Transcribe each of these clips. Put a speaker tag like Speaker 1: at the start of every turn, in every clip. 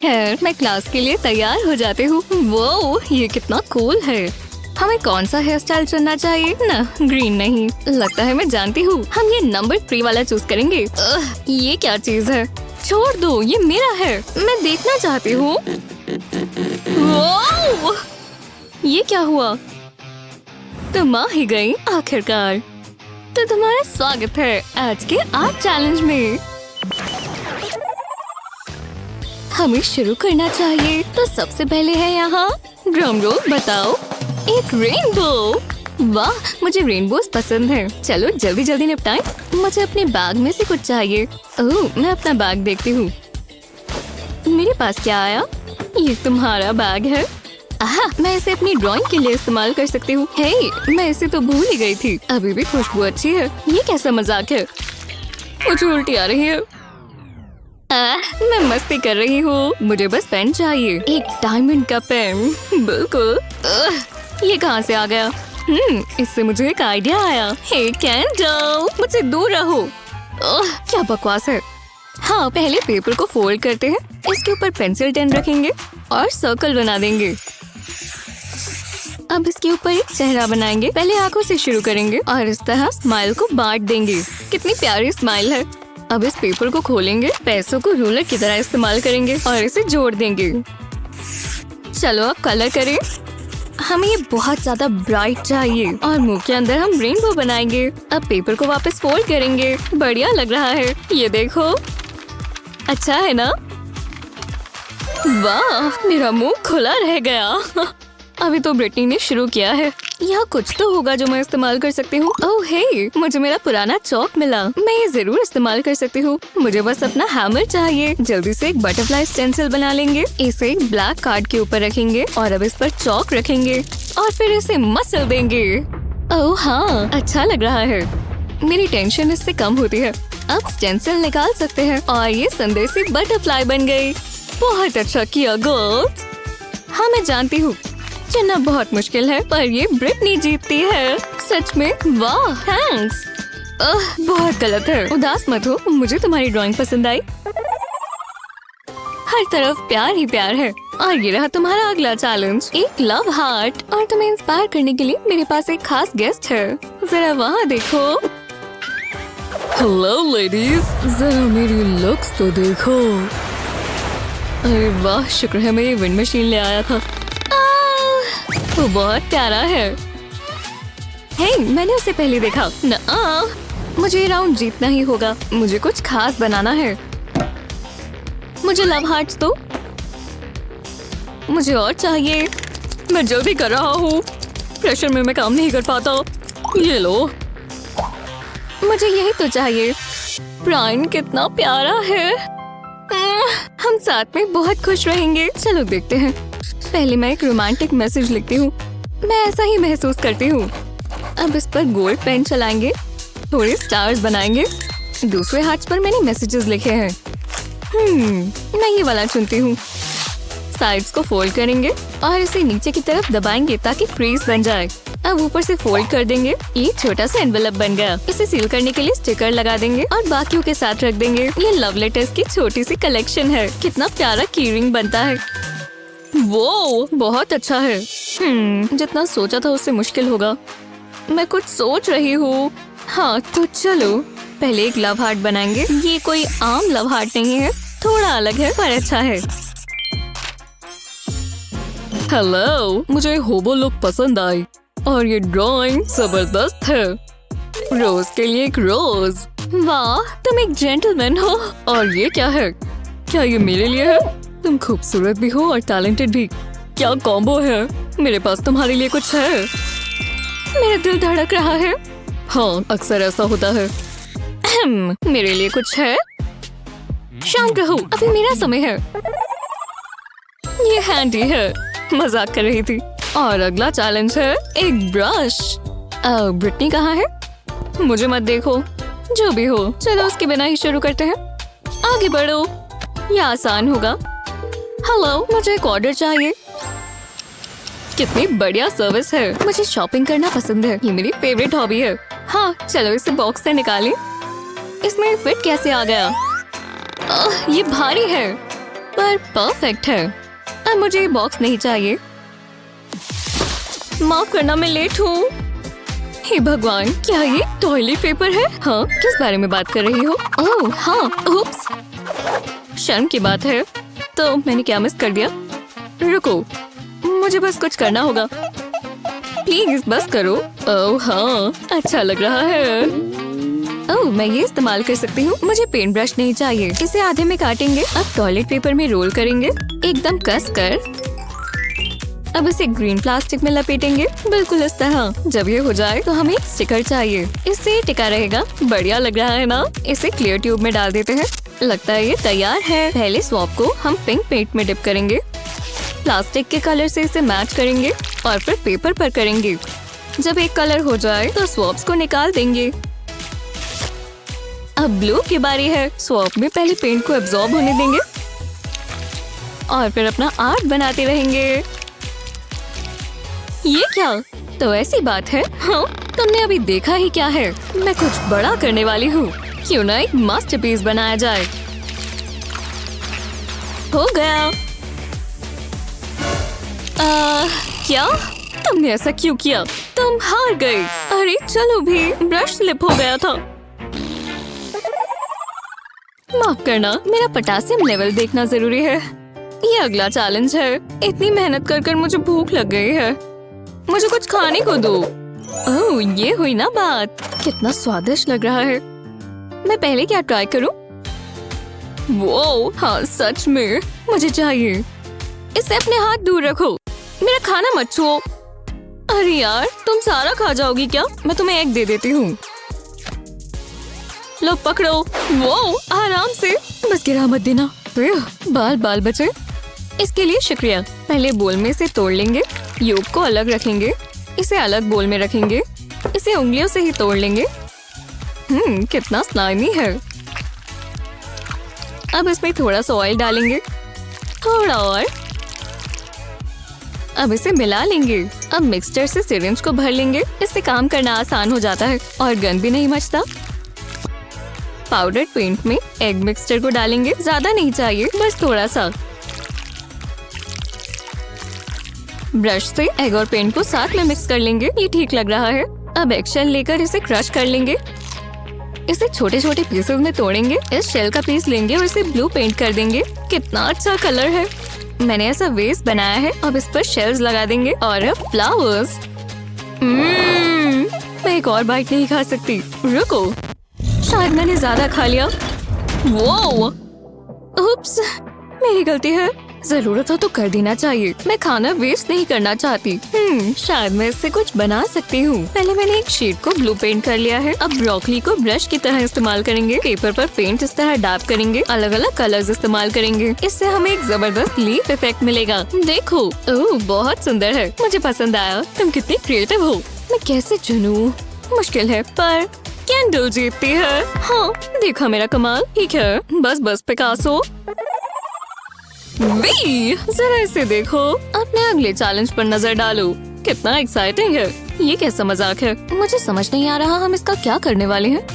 Speaker 1: खैर मैं क्लास के लिए तैयार हो जाती हूँ। वो ये कितना कूल है। हमें कौन सा हेयर स्टाइल चुनना चाहिए ना? ग्रीन नहीं, लगता है मैं जानती हूँ। हम ये नंबर 3 वाला चूज करेंगे। ये क्या चीज है? छोड़ दो, ये मेरा है, मैं देखना चाहती हूँ। ये क्या हुआ? तुम आ ही गई आखिरकार। तो तुम्हारा स्वागत है आज के आर्ट चैलेंज में। हमें शुरू करना चाहिए, तो सबसे पहले है यहाँ ड्रम रोल। बताओ। एक रेनबो। वाह, मुझे रेनबोज पसंद है। चलो जल्दी जल्दी निपटाएं। मुझे अपने बैग में से कुछ चाहिए। ओह, मैं अपना बैग देखती हूँ। मेरे पास क्या आया? ये तुम्हारा बैग है। आहा, मैं इसे अपनी ड्राइंग के लिए इस्तेमाल कर सकती हूँ। हे, मैं इसे तो भूल ही गई थी। अभी भी खुशबू अच्छी है। ये कैसा मजाक है? मुझे उल्टी आ रही है। मैं मस्ती कर रही हूँ। मुझे बस पेन चाहिए, एक डायमंड का पेन। बिल्कुल। ये कहाँ से आ गया? इससे मुझे एक आइडिया आया। हे कैंडल, मुझसे दूर रहो। क्या बकवास है। हाँ, पहले पेपर को फोल्ड करते हैं, इसके ऊपर पेंसिल टेन रखेंगे और सर्कल बना देंगे। अब इसके ऊपर एक चेहरा बनाएंगे। पहले आंखों से शुरू करेंगे और इस तरह स्माइल को बांट देंगे। कितनी प्यारी स्माइल है। अब इस पेपर को खोलेंगे, पैसों को रूलर की तरह इस्तेमाल करेंगे और इसे जोड़ देंगे। चलो अब कलर करें। हमें ये बहुत ज्यादा ब्राइट चाहिए और मुंह के अंदर हम रेनबो बनाएंगे। अब पेपर को वापस फोल्ड करेंगे। बढ़िया लग रहा है, ये देखो। अच्छा है ना? वाह, मेरा मुंह खुला रह गया। अभी तो ब्रिटनी ने शुरू किया है। यहाँ कुछ तो होगा जो मैं इस्तेमाल कर सकती हूँ। ओह हे, मुझे मेरा पुराना चौक मिला। मैं ये जरूर इस्तेमाल कर सकती हूँ। मुझे बस अपना हैमर चाहिए। जल्दी से एक बटरफ्लाई स्टेंसिल बना लेंगे। इसे एक ब्लैक कार्ड के ऊपर रखेंगे और अब इस पर चौक रखेंगे और फिर इसे मसल देंगे। ओह हाँ, अच्छा लग रहा है। मेरी टेंशन इससे कम होती है। अब स्टेंसिल निकाल सकते हैं और ये संदेशी बटरफ्लाई बन गई। बहुत अच्छा किया गर्ल्स। हाँ, मैं जानती हूँ चुनना बहुत मुश्किल है, पर ये ब्रिटनी जीतती है। सच में वाह, थैंक्स। बहुत गलत है। उदास मत हो, मुझे तुम्हारी ड्राइंग पसंद आई। हर तरफ प्यार ही प्यार है। और ये रहा तुम्हारा अगला चैलेंज, एक लव हार्ट। और तुम्हें इंस्पायर करने के लिए मेरे पास एक खास गेस्ट है। जरा वहाँ देखो। हेलो लेडीज, जरा मेरी लुक्स तो देखो। अरे वाह, शुक्र है मैं ये विंड मशीन ले आया था। वो बहुत प्यारा है। हे, मैंने उसे पहले देखा। मुझे ये राउंड जीतना ही होगा। मुझे कुछ खास बनाना है। मुझे लव हार्ट्स दो। मुझे और चाहिए। मैं जल्दी कर रहा हूँ, प्रेशर में मैं काम नहीं कर पाता। ये लो। मुझे यही तो चाहिए। ब्रायन कितना प्यारा है। हम साथ में बहुत खुश रहेंगे। चलो देखते हैं। पहले मैं एक रोमांटिक मैसेज लिखती हूँ। मैं ऐसा ही महसूस करती हूँ। अब इस पर गोल्ड पेन चलाएंगे, थोड़े स्टार्स बनाएंगे। दूसरे हाथ पर मैंने मैसेजेस लिखे हैं। मैं ये वाला चुनती हूँ। साइड्स को फोल्ड करेंगे और इसे नीचे की तरफ दबाएंगे ताकि क्रीज बन जाए। अब ऊपर से फोल्ड कर देंगे। ये छोटा सा एनवेलप बन गया। इसे सील करने के लिए स्टिकर लगा देंगे और बाकियों के साथ रख देंगे। ये लव लेटर्स की छोटी सी कलेक्शन है। कितना प्यारा की रिंग बनता है। वो बहुत अच्छा है। जितना सोचा था उससे मुश्किल होगा। मैं कुछ सोच रही हूँ। हाँ तो चलो, पहले एक लव हार्ट बनाएंगे। ये कोई आम लव हार्ट नहीं है, थोड़ा अलग है पर अच्छा है। हेलो, मुझे होबो लुक पसंद आई और ये ड्राइंग जबरदस्त है। रोज के लिए एक रोज। वाह, तुम एक जेंटलमैन हो। और ये क्या है? क्या ये मेरे लिए है? तुम खूबसूरत भी हो और टैलेंटेड भी। क्या कॉम्बो है। मेरे पास तुम्हारे लिए कुछ है। मेरा दिल धड़क रहा है। हाँ, अक्सर ऐसा होता है। मेरे लिए कुछ है। शांत रहो, अभी मेरा समय है। ये हैंडी है, मजाक कर रही थी। और अगला चैलेंज है एक ब्रश। ब्रिटनी कहाँ है? मुझे मत देखो। जो भी हो, चलो उसके बिना ही शुरू करते हैं। आगे बढ़ो, ये आसान होगा। हेलो, मुझे एक ऑर्डर चाहिए। कितनी बढ़िया सर्विस है। मुझे शॉपिंग करना पसंद है, ये मेरी फेवरेट हॉबी है। हाँ, चलो इसे बॉक्स से निकालें। इसमें फिट कैसे आ गया? ये भारी है। पर परफेक्ट है। अब मुझे ये बॉक्स नहीं चाहिए। माफ करना, मैं लेट हूँ। हे भगवान, क्या ये टॉयलेट पेपर है? हाँ, किस बारे में बात कर रही हो? ओह हाँ, उप्स। शर्म की बात है। तो मैंने क्या मिस कर दिया? रुको, मुझे बस कुछ करना होगा। प्लीज बस करो। ओह हाँ, अच्छा लग रहा है। ओह, मैं ये इस्तेमाल कर सकती हूँ। मुझे पेंट ब्रश नहीं चाहिए। इसे आधे में काटेंगे। अब टॉयलेट पेपर में रोल करेंगे, एकदम कस कर। अब इसे ग्रीन प्लास्टिक में लपेटेंगे, बिल्कुल इस तरह। जब ये हो जाए तो हमें एक स्टिकर चाहिए। इससे टिका रहेगा। बढ़िया लग रहा है ना? इसे क्लियर ट्यूब में डाल देते हैं। लगता है ये तैयार है। पहले स्वॉप को हम पिंक पेंट में डिप करेंगे। प्लास्टिक के कलर से इसे मैच करेंगे और फिर पेपर पर करेंगे। जब एक कलर हो जाए तो स्वॉप्स को निकाल देंगे। अब ब्लू की बारी है। स्वॉप में पहले पेंट को एब्जॉर्ब होने देंगे और फिर अपना आर्ट बनाते रहेंगे। ये क्या? तो ऐसी बात है। हाँ, तुमने अभी देखा ही क्या है। मैं कुछ बड़ा करने वाली हूँ। क्यों ना एक मास्टरपीस बनाया जाए। हो गया। क्या? तुमने ऐसा क्यों किया? तुम हार गए। अरे चलो भी, ब्रश स्लिप हो गया था। माफ करना, मेरा पोटेशियम लेवल देखना जरूरी है। ये अगला चैलेंज है। इतनी मेहनत कर मुझे भूख लग गई है। मुझे कुछ खाने को दो। ओह, ये हुई ना बात। कितना स्वादिष्ट लग रहा है। मैं पहले क्या ट्राई करूं? वो हाँ, सच में मुझे चाहिए। इससे अपने हाथ दूर रखो। मेरा खाना मत छुओ। अरे यार, तुम सारा खा जाओगी क्या? मैं तुम्हें एक दे देती हूँ। लो पकड़ो। वो आराम से, बस गिरा मत देना। बाल बाल बचे। इसके लिए शुक्रिया। पहले बोल में से तोड़ लेंगे। योग को अलग रखेंगे। इसे अलग बोल में रखेंगे। इसे उंगलियों से ही तोड़ लेंगे। कितना स्लाइमी है। अब इसमें थोड़ा सा ऑयल डालेंगे, थोड़ा और। अब इसे मिला लेंगे। अब मिक्सचर से सिरिंज को भर लेंगे। इससे काम करना आसान हो जाता है और गंद भी नहीं मचता। पाउडर पेंट में एग मिक्सचर को डालेंगे। ज्यादा नहीं चाहिए, बस थोड़ा सा। ब्रश से एग और पेंट को साथ में मिक्स कर लेंगे। ये ठीक लग रहा है। अब एग शेल लेकर इसे क्रश कर लेंगे। इसे छोटे छोटे पीसेस में तोड़ेंगे। इस शेल का पीस लेंगे और इसे ब्लू पेंट कर देंगे। कितना अच्छा कलर है। मैंने ऐसा वेस्ट बनाया है। अब इस पर शेल्स लगा देंगे और अब फ्लावर्स। मैं एक और बाइट नहीं खा सकती। रुको, शायद मैंने ज्यादा खा लिया। वो उप्स, मेरी गलती है। जरूरत हो तो कर देना चाहिए। मैं खाना वेस्ट नहीं करना चाहती। शायद मैं इससे कुछ बना सकती हूँ। पहले मैंने एक शीट को ब्लू पेंट कर लिया है। अब ब्रोकली को ब्रश की तरह इस्तेमाल करेंगे। पेपर पर पेंट इस तरह डैब करेंगे। अलग अलग कलर्स इस्तेमाल करेंगे। इससे हमें एक जबरदस्त लीफ इफेक्ट मिलेगा। देखो, ओह बहुत सुंदर है। मुझे पसंद आया। तुम कितनी क्रिएटिव हो। मैं कैसे चुनूं? मुश्किल है, पर कैंडल जीतती है। हाँ, देखा मेरा कमाल। ठीक है, बस पिकासो। जरा इसे देखो। अपने अगले चैलेंज पर नजर डालो। कितना एक्साइटिंग है। ये कैसा मजाक है? मुझे समझ नहीं आ रहा हम इसका क्या करने वाले हैं।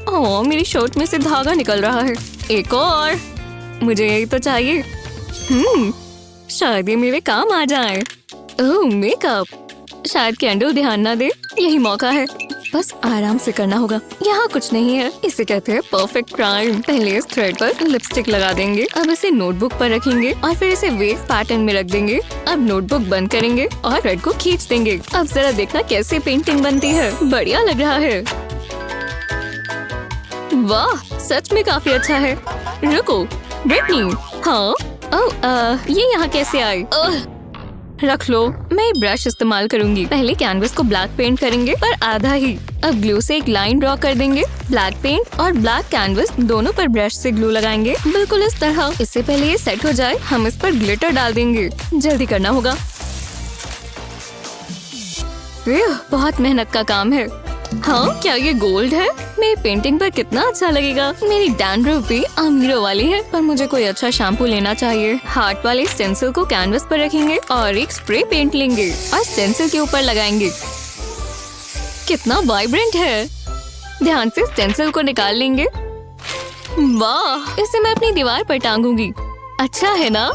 Speaker 1: ओह, मेरी शर्ट में से धागा निकल रहा है। एक और। मुझे यही तो चाहिए। शायद ये मेरे काम आ जाए। ओह, मेकअप। शायद कैंडल ध्यान न दे। यही मौका है। बस आराम से करना होगा। यहाँ कुछ नहीं है। इसे कहते हैं परफेक्ट क्राइम। पहले इस थ्रेड पर लिपस्टिक लगा देंगे। अब इसे नोटबुक पर रखेंगे और फिर इसे वेव पैटर्न में रख देंगे। अब नोटबुक बंद करेंगे और थ्रेड को खींच देंगे। अब जरा देखना कैसे पेंटिंग बनती है। बढ़िया लग रहा है। वाह, सच में काफी अच्छा है। रुको, ब्रिटनी। हाँ, ये यहाँ कैसे आई? रख लो। मैं ब्रश इस्तेमाल करूंगी। पहले कैनवस को ब्लैक पेंट करेंगे, पर आधा ही। अब ग्लू से एक लाइन ड्रॉ कर देंगे। ब्लैक पेंट और ब्लैक कैनवस दोनों पर ब्रश से ग्लू लगाएंगे, बिल्कुल इस तरह। इससे पहले ये सेट हो जाए हम इस पर ग्लिटर डाल देंगे। जल्दी करना होगा। बहुत मेहनत का काम है। हाँ, क्या ये गोल्ड है? मेरी पेंटिंग पर कितना अच्छा लगेगा। मेरी डैंड्रफ भी अमीरों वाली है, पर मुझे कोई अच्छा शैम्पू लेना चाहिए। हार्ट वाले स्टेंसिल को कैनवस पर रखेंगे और एक स्प्रे पेंट लेंगे और स्टेंसिल के ऊपर लगाएंगे। कितना वाइब्रेंट है। ध्यान से स्टेंसिल को निकाल लेंगे। वाह, इसे मैं अपनी दीवार पर टांगूंगी। अच्छा है ना?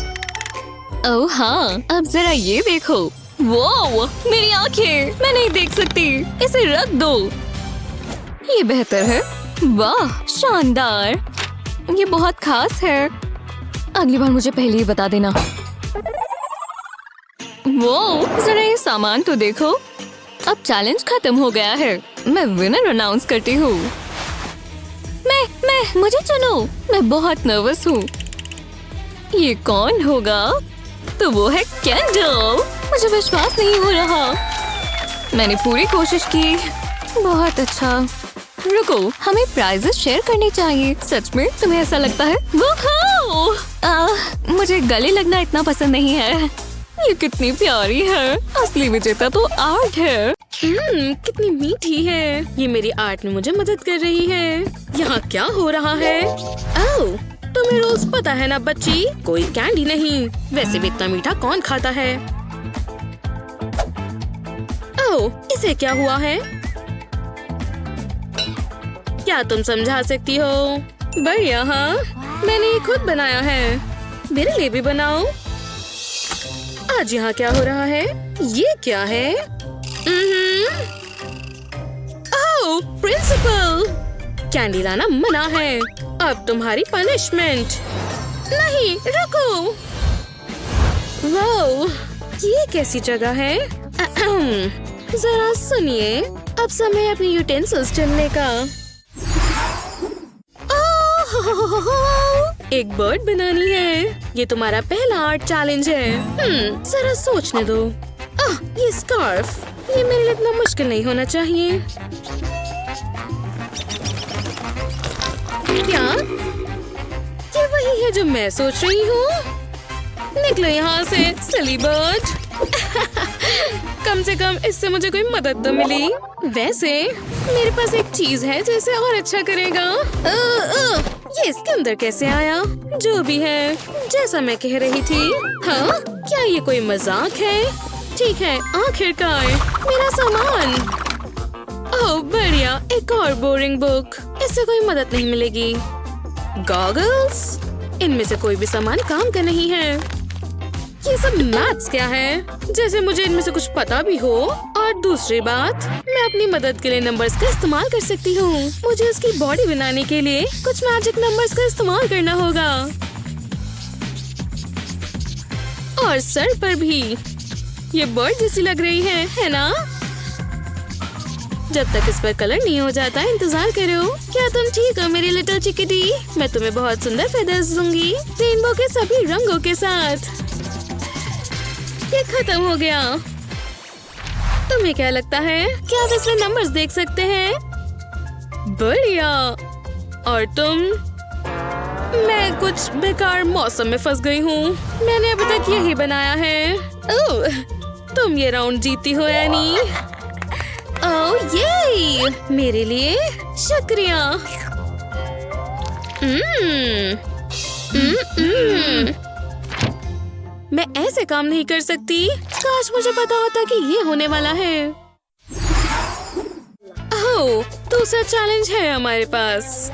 Speaker 1: ओह हाँ, अब जरा ये देखो। वो मेरी आंखें, मैं नहीं देख सकती, इसे रख दो। ये बेहतर है। वाह शानदार, ये बहुत खास है। अगली बार मुझे पहले ही बता देना। वो जरा ये सामान तो देखो। अब चैलेंज खत्म हो गया है। मैं विनर अनाउंस करती हूँ। मुझे चुनो। मैं बहुत नर्वस हूँ। ये कौन होगा? तो वो है कैंडल। मुझे विश्वास नहीं हो रहा। मैंने पूरी कोशिश की। बहुत अच्छा। रुको, हमें प्राइजेस शेयर करने चाहिए। सच में तुम्हें ऐसा लगता है? मुझे गले लगना इतना पसंद नहीं है। ये कितनी प्यारी है। असली विजेता तो आर्ट है।
Speaker 2: कितनी मीठी है। ये मेरी आर्ट में मुझे मदद कर रही है। यहाँ क्या हो रहा है? ओह, तुम्हें रोज पता है ना बच्ची, कोई कैंडी नहीं। वैसे भी इतना मीठा कौन खाता है? ओह, इसे क्या हुआ है? क्या तुम समझा सकती हो? बढ़िया, हाँ, मैंने ये खुद बनाया है। मेरे लिए भी बनाओ। आज यहाँ क्या हो रहा है? ये क्या है? ओह, प्रिंसिपल, कैंडी लाना मना है। अब तुम्हारी पनिशमेंट। नहीं, रुको। वाओ, ये कैसी जगह है? जरा सुनिए, अब समय अपनी यूटेंसिल्स चुनने का। एक बर्ड बनानी है। ये तुम्हारा पहला आर्ट चैलेंज है। जरा सोचने दो। ये स्कार्फ, ये मेरे लिए इतना मुश्किल नहीं होना चाहिए। क्या ये वही है जो मैं सोच रही हूँ? निकलो यहाँ से, सिली बर्ड। कम से कम इससे मुझे कोई मदद तो मिली। वैसे मेरे पास एक चीज है जो इसे और अच्छा करेगा। ये इसके अंदर कैसे आया? जो भी है, जैसा मैं कह रही थी। हाँ, क्या ये कोई मजाक है? ठीक है, आखिरकार मेरा सामान। ओह बढ़िया, एक और बोरिंग बुक। इससे कोई मदद नहीं मिलेगी। गॉगल्स, इनमें से कोई भी सामान काम का नहीं है। ये सब मैथ्स क्या है? जैसे मुझे इनमें से कुछ पता भी हो। और दूसरी बात, मैं अपनी मदद के लिए नंबर्स का इस्तेमाल कर सकती हूँ। मुझे उसकी बॉडी बनाने के लिए कुछ मैजिक नंबर्स का इस्तेमाल करना होगा। और सर पर भी। ये बर्ड जैसी लग रही है ना? जब तक इस पर कलर नहीं हो जाता इंतजार करो। क्या तुम ठीक हो मेरी लिटिल चिकिटी? मैं तुम्हें बहुत सुंदर फेदर्स दूंगी, रेनबो के सभी रंगों के साथ। ये खत्म हो गया। तुम्हें क्या लगता है? क्या आप इसमें नंबर्स देख सकते हैं? बढ़िया। और तुम? मैं कुछ बेकार मौसम में फंस गई हूँ। मैंने अभी तक यही बनाया है। ओह, तुम ये राउंड जीती हो एनी। ओह ये मेरे लिए शुक्रिया। मैं ऐसे काम नहीं कर सकती। काश मुझे पता होता कि ये होने वाला है। ओह, दूसरा चैलेंज है हमारे पास।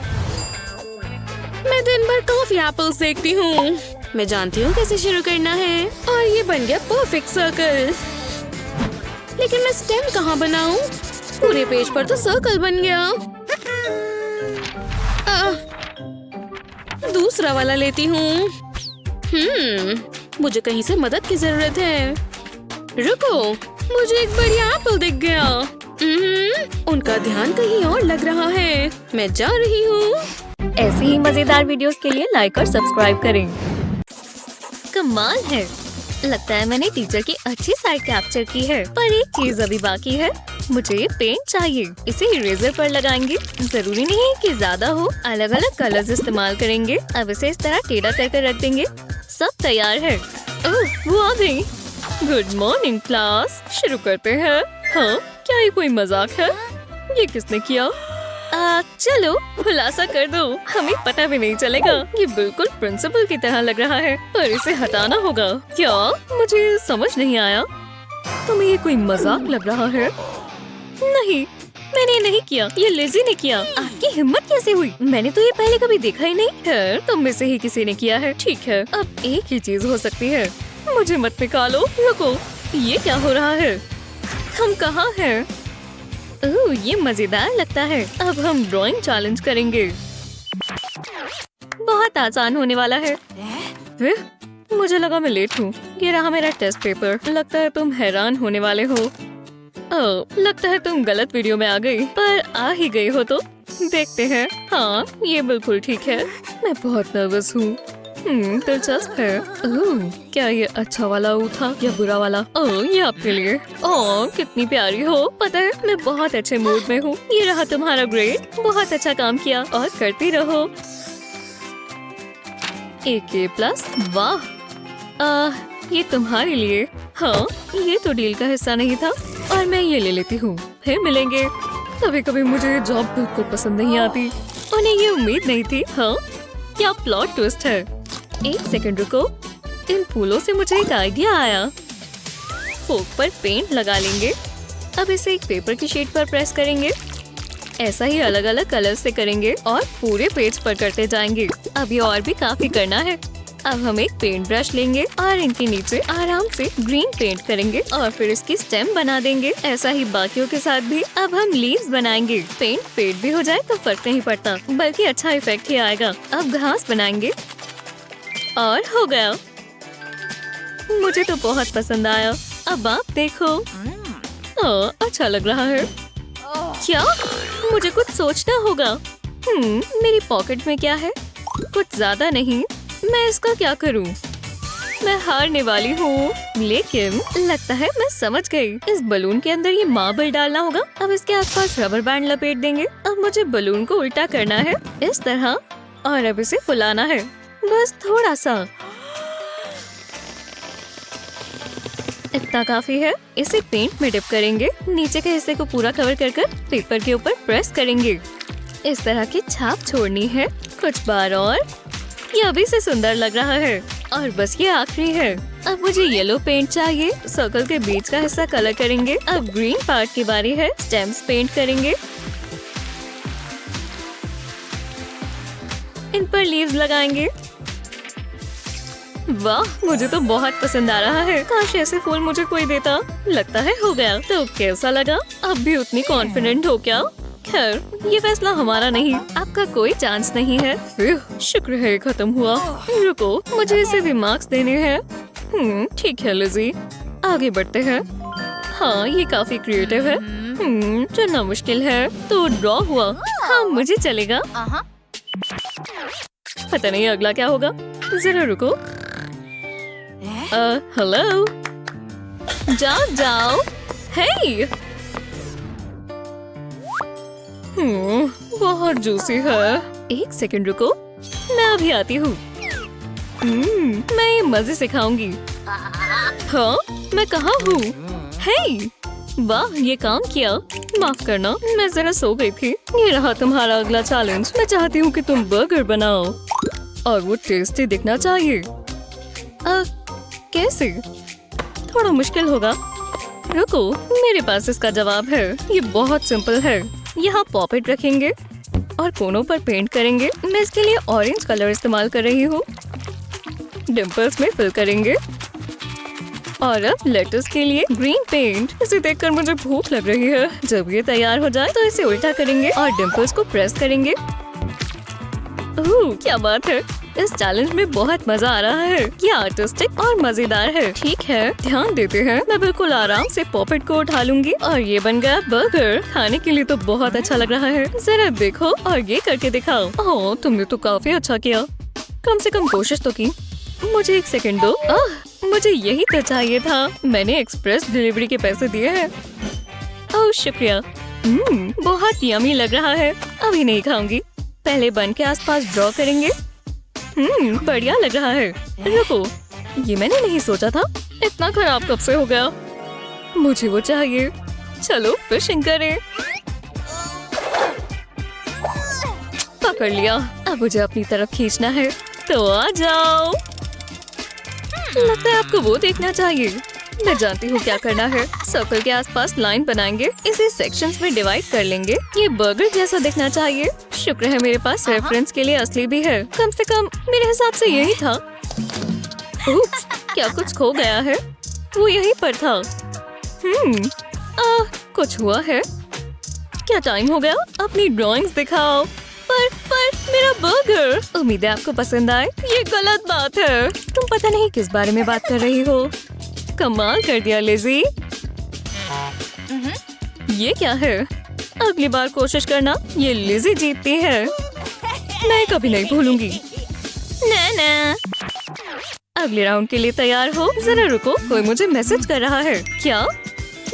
Speaker 2: मैं दिन भर कॉफी एप्पल्स देखती हूँ। मैं जानती हूँ कैसे शुरू करना है। और ये बन गया परफेक्ट सर्कल। लेकिन मैं स्टेम कहाँ बनाऊँ? पूरे पेज पर तो सर्कल बन गया। दूसरा वाला लेती हूँ। मुझे कहीं से मदद की जरूरत है। रुको, मुझे एक बढ़िया एप्पल दिख गया। उनका ध्यान कहीं और लग रहा है। मैं जा रही हूँ।
Speaker 1: ऐसी ही मजेदार वीडियोस के लिए लाइक और सब्सक्राइब करें। कमाल है, लगता है मैंने टीचर की अच्छी साइड कैप्चर की है। पर एक चीज अभी बाकी है। मुझे ये पेंट चाहिए। इसे इरेजर पर लगाएंगे। जरूरी नहीं है कि ज्यादा हो। अलग अलग कलर्स इस्तेमाल करेंगे। अब इसे इस तरह टेढ़ा करके रख देंगे। सब तैयार है। ओह, वो आ गई। गुड मॉर्निंग क्लास, शुरू करते हैं। हाँ, क्या ये कोई मजाक है? ये किसने किया? चलो खुलासा कर दो, हमें पता भी नहीं चलेगा। ये बिल्कुल प्रिंसिपल की तरह लग रहा है, पर इसे हटाना होगा। क्या? मुझे समझ नहीं आया। तुम्हें ये कोई मजाक लग रहा है? नहीं, मैंने ये नहीं किया, ये लिज़ी ने किया। आपकी हिम्मत कैसे हुई? मैंने तो ये पहले कभी देखा ही नहीं है। तुम में से ही किसी ने किया है। ठीक है, अब एक ही चीज हो सकती है। मुझे मत निकालो। रुको, ये क्या हो रहा है? हम कहाँ हैं? ओह, ये मजेदार लगता है। अब हम ड्राइंग चैलेंज करेंगे। बहुत आसान होने वाला है। मुझे लगा मैं लेट हूँ। ये रहा मेरा टेस्ट पेपर। लगता है तुम हैरान होने वाले हो। ओह, लगता है तुम गलत वीडियो में आ गई, पर आ ही गई हो तो देखते हैं। हाँ, ये बिल्कुल ठीक है। मैं बहुत नर्वस हूँ। दिलचस्प है। ओह, क्या ये अच्छा वाला ऊ था या बुरा वाला? ओह, ये आपके लिए। ओह, कितनी प्यारी हो। पता है, मैं बहुत अच्छे मूड में हूँ। ये रहा तुम्हारा ग्रेड। बहुत अच्छा काम किया और करती रहो। AK+। वाह, ये तुम्हारे लिए। हाँ, ये तो डील का हिस्सा नहीं था और मैं ये ले लेती हूँ। फिर मिलेंगे। कभी कभी मुझे ये जॉब बिल्कुल पसंद नहीं आती। उन्हें ये उम्मीद नहीं थी। हाँ, क्या प्लॉट ट्विस्ट है। एक सेकंड रुको, इन फूलों से मुझे एक आइडिया आया। फोक पर पेंट लगा लेंगे। अब इसे एक पेपर की शीट पर प्रेस करेंगे। ऐसा ही अलग अलग कलर से करेंगे और पूरे पेज पर करते जाएंगे। अभी और भी काफी करना है। अब हम एक पेंट ब्रश लेंगे और इनके नीचे आराम से ग्रीन पेंट करेंगे और फिर इसकी स्टेम बना देंगे। ऐसा ही बाकियों के साथ भी। अब हम लीव्स बनाएंगे। पेंट फेड भी हो जाए तो फर्क नहीं पड़ता, बल्कि अच्छा इफेक्ट ही आएगा। अब घास बनाएंगे और हो गया। मुझे तो बहुत पसंद आया। अब आप देखो। अच्छा लग रहा है। क्या? मुझे कुछ सोचना होगा। मेरी पॉकेट में क्या है? कुछ ज्यादा नहीं। मैं इसका क्या करूं? मैं हारने वाली हूँ। लेकिन लगता है मैं समझ गई। इस बलून के अंदर ये मार्बल डालना होगा। अब इसके आसपास रबर बैंड लपेट देंगे। अब मुझे बलून को उल्टा करना है, इस तरह, और अब इसे फुलाना है, बस थोड़ा सा। इतना काफी है। इसे पेंट में डिप करेंगे। नीचे के हिस्से को पूरा कवर कर पेपर के ऊपर प्रेस करेंगे। इस तरह की छाप छोड़नी है। कुछ बार और। ये अभी से सुंदर लग रहा है और बस ये आखिरी है। अब मुझे येलो पेंट चाहिए। सर्कल के बीच का हिस्सा कलर करेंगे। अब ग्रीन पार्ट की बारी है। स्टेम्स पेंट करेंगे। इन पर लीव्स लगाएंगे। वाह, मुझे तो बहुत पसंद आ रहा है। काश ऐसे फूल मुझे कोई देता। लगता है हो गया। तो कैसा लगा? अब भी उतनी कॉन्फिडेंट हो क्या? खैर, ये फैसला हमारा नहीं। आपका कोई चांस नहीं है। शुक्र है ये खत्म हुआ। रुको, मुझे इसे भी मार्क्स देने हैं। ठीक है लिज़ी, आगे बढ़ते हैं। हाँ, ये काफी क्रिएटिव है। चुनना मुश्किल है। तो ड्रॉ हुआ। हाँ, मुझे चलेगा। पता नहीं अगला क्या होगा। जरा रुको। हेलो, जाओ। हे, बहुत जूसी है। एक सेकंड रुको, मैं अभी आती हूँ। मैं ये मजे से खाऊंगी। हाँ, मैं कहाँ हूँ? हे, वाह, ये काम किया। माफ करना, मैं जरा सो गई थी। ये रहा तुम्हारा अगला चैलेंज। मैं चाहती हूँ कि तुम बर्गर बनाओ और वो टेस्टी दिखना चाहिए। कैसे? थोड़ा मुश्किल होगा। रुको, मेरे पास इसका जवाब है। ये बहुत सिंपल है। यहाँ पॉपेट रखेंगे और कोनों पर पेंट करेंगे। मैं इसके लिए ऑरेंज कलर इस्तेमाल कर रही हूँ। डिम्पल्स में फिल करेंगे और अब लेटस के लिए ग्रीन पेंट। इसे देखकर मुझे भूख लग रही है। जब ये तैयार हो जाए तो इसे उल्टा करेंगे और डिम्पल्स को प्रेस करेंगे। ओह, क्या बात है। इस चैलेंज में बहुत मजा आ रहा है। ये आर्टिस्टिक और मजेदार है। ठीक है, ध्यान देते हैं। मैं बिल्कुल आराम से पॉपेट को उठा लूंगी और ये बन गया बर्गर। खाने के लिए तो बहुत अच्छा लग रहा है। जरा देखो और ये करके दिखाओ। ओह, तुमने तो काफी अच्छा किया। कम से कम कोशिश तो की। मुझे एक सेकंड दो। मुझे यही तो चाहिए था। मैंने एक्सप्रेस डिलीवरी के पैसे दिए हैं। ओह, शुक्रिया। बहुत यमी लग रहा है। अभी नहीं खाऊंगी। पहले बन के आसपास ड्रॉ करेंगे। बढ़िया लग रहा है। रुको, ये मैंने नहीं सोचा था। इतना खराब कब से हो गया? मुझे वो चाहिए। चलो फिशिंग करें। पकड़ लिया। अब मुझे अपनी तरफ खींचना है, तो आ जाओ। लगता है आपको वो देखना चाहिए। मैं जानती हूँ क्या करना है। सर्कल के आसपास लाइन बनाएंगे, इसे सेक्शंस में डिवाइड कर लेंगे। ये बर्गर जैसा दिखना चाहिए। शुक्र है मेरे पास रेफरेंस के लिए असली भी है। कम से कम मेरे हिसाब से यही था। उप्स, क्या कुछ खो गया है? वो यहीं पर था। कुछ हुआ है क्या? टाइम हो गया, अपनी ड्राइंग्स दिखाओ। पर मेरा बर्गर। उम्मीद है आपको पसंद आए। ये गलत बात है। तुम पता नहीं किस बारे में बात कर रही हो। कमाल कर दिया लिज़ी। ये क्या है? अगली बार कोशिश करना। ये लिज़ी जीतती है। मैं कभी नहीं भूलूंगी। ना अगले राउंड के लिए तैयार हो? जरा रुको, कोई मुझे मैसेज कर रहा है। क्या?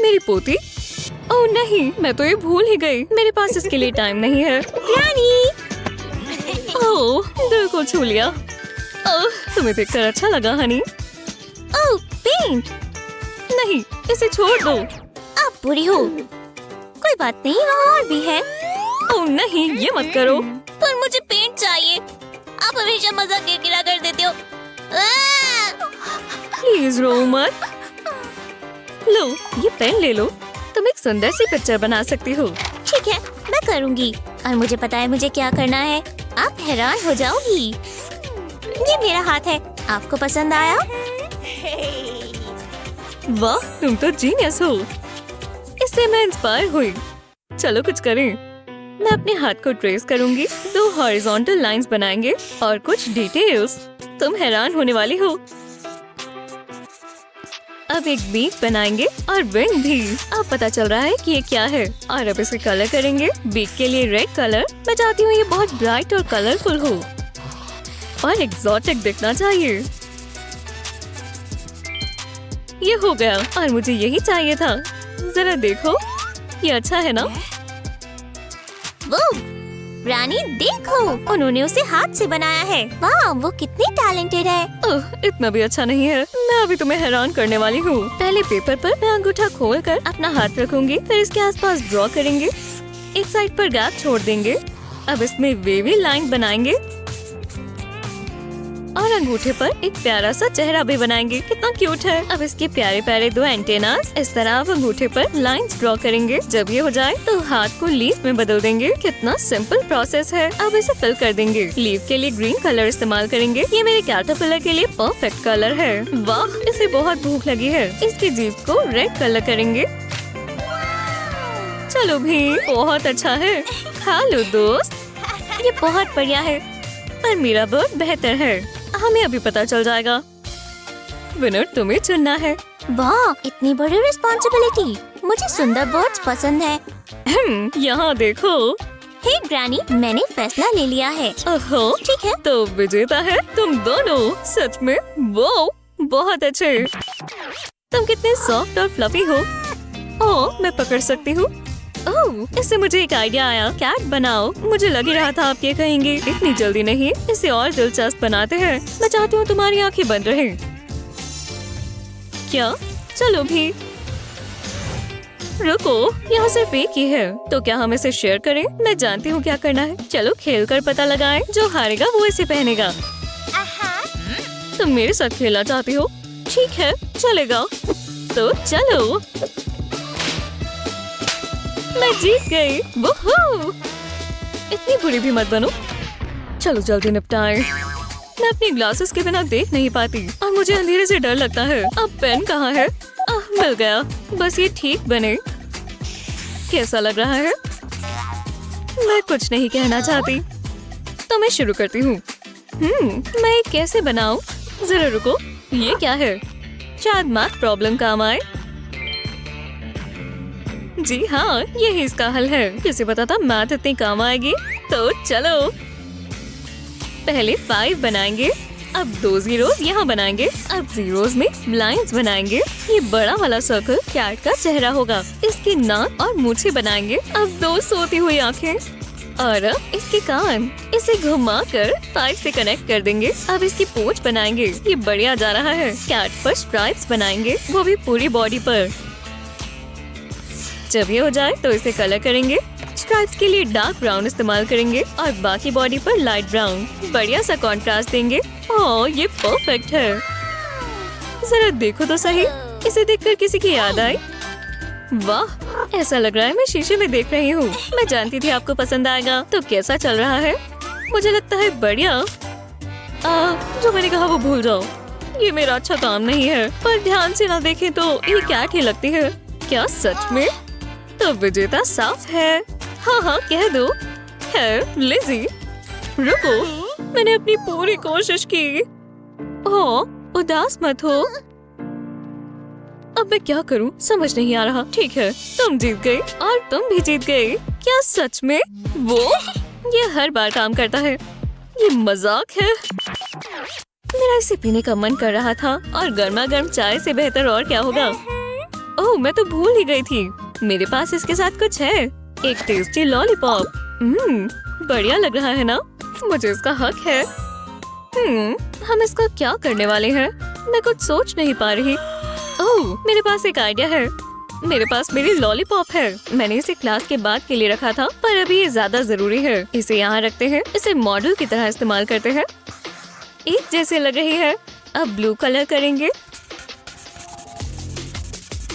Speaker 1: मेरी पोती? ओह नहीं, मैं तो ये भूल ही गई। मेरे पास इसके लिए टाइम नहीं है। रानी! ओह, दिल को छू लिया। ओह, तुम्हें देखकर अच्छा लगा हनी। ओह, पेंट! नहीं, इसे छोड़ दो।
Speaker 3: आप बुरी हो। कोई बात नहीं, वहाँ और भी है।
Speaker 1: ओह नहीं, ये मत करो।
Speaker 3: पर मुझे पेंट चाहिए। आप हमेशा मजाक गिरा कर देते हो।
Speaker 1: प्लीज रो मत। लो, ये पेन ले लो। तुम एक सुंदर सी पिक्चर बना सकती हो।
Speaker 3: ठीक है, मैं करूँगी। और मुझे पता है मुझे क्या करना है। आप हैरान हो जाओगी। ये मेरा हाथ है। आपको पसंद आया?
Speaker 1: वाह, तुम तो जीनियस हो। इससे मैं इंस्पायर हुई। चलो कुछ करें। मैं अपने हाथ को ट्रेस करूंगी। 2 हॉरिजॉन्टल लाइंस बनाएंगे और कुछ डिटेल्स। तुम हैरान होने वाली हो। अब एक बीक बनाएंगे और विंग भी। अब पता चल रहा है कि ये क्या है। और अब इसे कलर करेंगे। बीक के लिए रेड कलर। मैं चाहती हूँ ये बहुत ब्राइट और कलरफुल हो और एक्सोटिक दिखना चाहिए। ये हो गया और मुझे यही चाहिए था। जरा देखो, ये अच्छा है ना?
Speaker 3: वो रानी देखो, उन्होंने उसे हाथ से बनाया है। वाह, वो कितनी टैलेंटेड है।
Speaker 1: ओह, इतना भी अच्छा नहीं है। मैं अभी तुम्हें हैरान करने वाली हूँ। पहले पेपर पर मैं अंगूठा खोलकर अपना हाथ रखूंगी, फिर इसके आसपास ड्रॉ करेंगे। एक साइड पर गैप छोड़ देंगे। अब इसमें वेवी लाइन बनाएंगे और अंगूठे पर एक प्यारा सा चेहरा भी बनाएंगे। कितना क्यूट है। अब इसके प्यारे प्यारे 2 एंटेनास। इस तरह अब अंगूठे पर लाइंस ड्रॉ करेंगे। जब ये हो जाए तो हाथ को लीफ में बदल देंगे। कितना सिंपल प्रोसेस है। अब इसे फिल कर देंगे। लीफ के लिए ग्रीन कलर इस्तेमाल करेंगे। ये मेरे कैटरपिलर के लिए परफेक्ट कलर है। वाह, इसे बहुत भूख लगी है। इसकी जीभ को रेड कलर करेंगे। चलो भी, बहुत अच्छा है। खा लो दोस्त। ये बहुत बढ़िया है, पर मेरा बर्ड बेहतर है। हमें अभी पता चल जाएगा। विनर तुम्हें चुनना है।
Speaker 3: वाह, इतनी बड़ी रिस्पॉन्सिबिलिटी। मुझे सुंदर बर्ड्स पसंद है।
Speaker 1: यहाँ देखो।
Speaker 3: हे ग्रैनी, मैंने फैसला ले लिया है।
Speaker 1: ओहो,
Speaker 3: ठीक है।
Speaker 1: तो विजेता है तुम दोनों। सच में वो बहुत अच्छे। तुम कितने सॉफ्ट और फ्लफी हो। ओह, मैं पकड़ सकती हूँ। ओह, इससे मुझे एक आइडिया आया। कैट बनाओ। मुझे लग ही रहा था आप ये कहेंगे। इतनी जल्दी नहीं, इसे और दिलचस्प बनाते हैं। मैं चाहती हूँ तुम्हारी आंखें बंद रहे। क्या? चलो भी। रुको, यहाँ सिर्फ एक ही है, तो क्या हम इसे शेयर करें? मैं जानती हूँ क्या करना है। चलो खेल कर पता लगाएं। जो हारेगा वो इसे पहनेगा। तुम मेरे साथ खेलना चाहती हो? ठीक है, चलेगा। तो चलो। मैं जीत गई। वूहू! इतनी बुरी भी मत बनो। चलो जल्दी निपटाएं। मैं अपनी ग्लासेस के बिना देख नहीं पाती और मुझे अंधेरे से डर लगता है। अब पेन कहाँ है? मिल गया। बस ये ठीक बने। कैसा लग रहा है? मैं कुछ नहीं कहना चाहती, तो मैं शुरू करती हूँ। मैं ये कैसे बनाऊं? जरा रुको, ये क्या है? शायद मैथ प्रॉब्लम काम आए। जी हाँ, यही इसका हल है। किसे पता था मैथ इतनी काम आएगी। तो चलो पहले 5 बनाएंगे। अब 2 जीरोस यहाँ बनाएंगे। अब जीरोस में लाइंस बनाएंगे। ये बड़ा वाला सर्कल कैट का चेहरा होगा। इसके नाक और मूछें बनाएंगे। अब 2 सोती हुई आंखें और अब इसके कान। इसे घुमाकर 5 से कनेक्ट कर देंगे। अब इसकी पूंछ बनाएंगे। ये बढ़िया जा रहा है। कैट पर स्ट्राइप्स बनाएंगे, वो भी पूरी बॉडी पर। जब ये हो जाए तो इसे कलर करेंगे। स्ट्राइप्स के लिए डार्क ब्राउन इस्तेमाल करेंगे और बाकी बॉडी पर लाइट ब्राउन। बढ़िया सा कॉन्ट्रास्ट देंगे। ओह, ये परफेक्ट है। जरा देखो तो सही, इसे देखकर किसी की याद आई? वाह, ऐसा लग रहा है मैं शीशे में देख रही हूँ। मैं जानती थी आपको पसंद आएगा। तो कैसा चल रहा है? मुझे लगता है बढ़िया। जो मैंने कहा वो भूल जाओ। ये मेरा अच्छा काम नहीं है, पर ध्यान से ना देखें तो ये कैट ही लगती है। क्या सच में? तो विजेता साफ है। हाँ, कह दो। है लिज़ी। रुको, मैंने अपनी पूरी कोशिश की। उदास मत हो। अब मैं क्या करूं समझ नहीं आ रहा। ठीक है, तुम जीत गई और तुम भी जीत गई। क्या सच में? वो ये हर बार काम करता है। ये मजाक है। मेरा इसे पीने का मन कर रहा था और गर्मा गर्म चाय से बेहतर और क्या होगा। ओह, मैं तो भूल ही गई थी। मेरे पास इसके साथ कुछ है। एक टेस्टी लॉलीपॉप। बढ़िया लग रहा है ना? मुझे इसका हक है। हम इसका क्या करने वाले हैं? मैं कुछ सोच नहीं पा रही। ओह, मेरे पास एक आइडिया है। मेरे पास मेरी लॉलीपॉप है। मैंने इसे क्लास के बाद के लिए रखा था, पर अभी ये ज्यादा जरूरी है। इसे यहाँ रखते हैं। इसे मॉडल की तरह इस्तेमाल करते हैं। एक जैसे लग रही है। अब ब्लू कलर करेंगे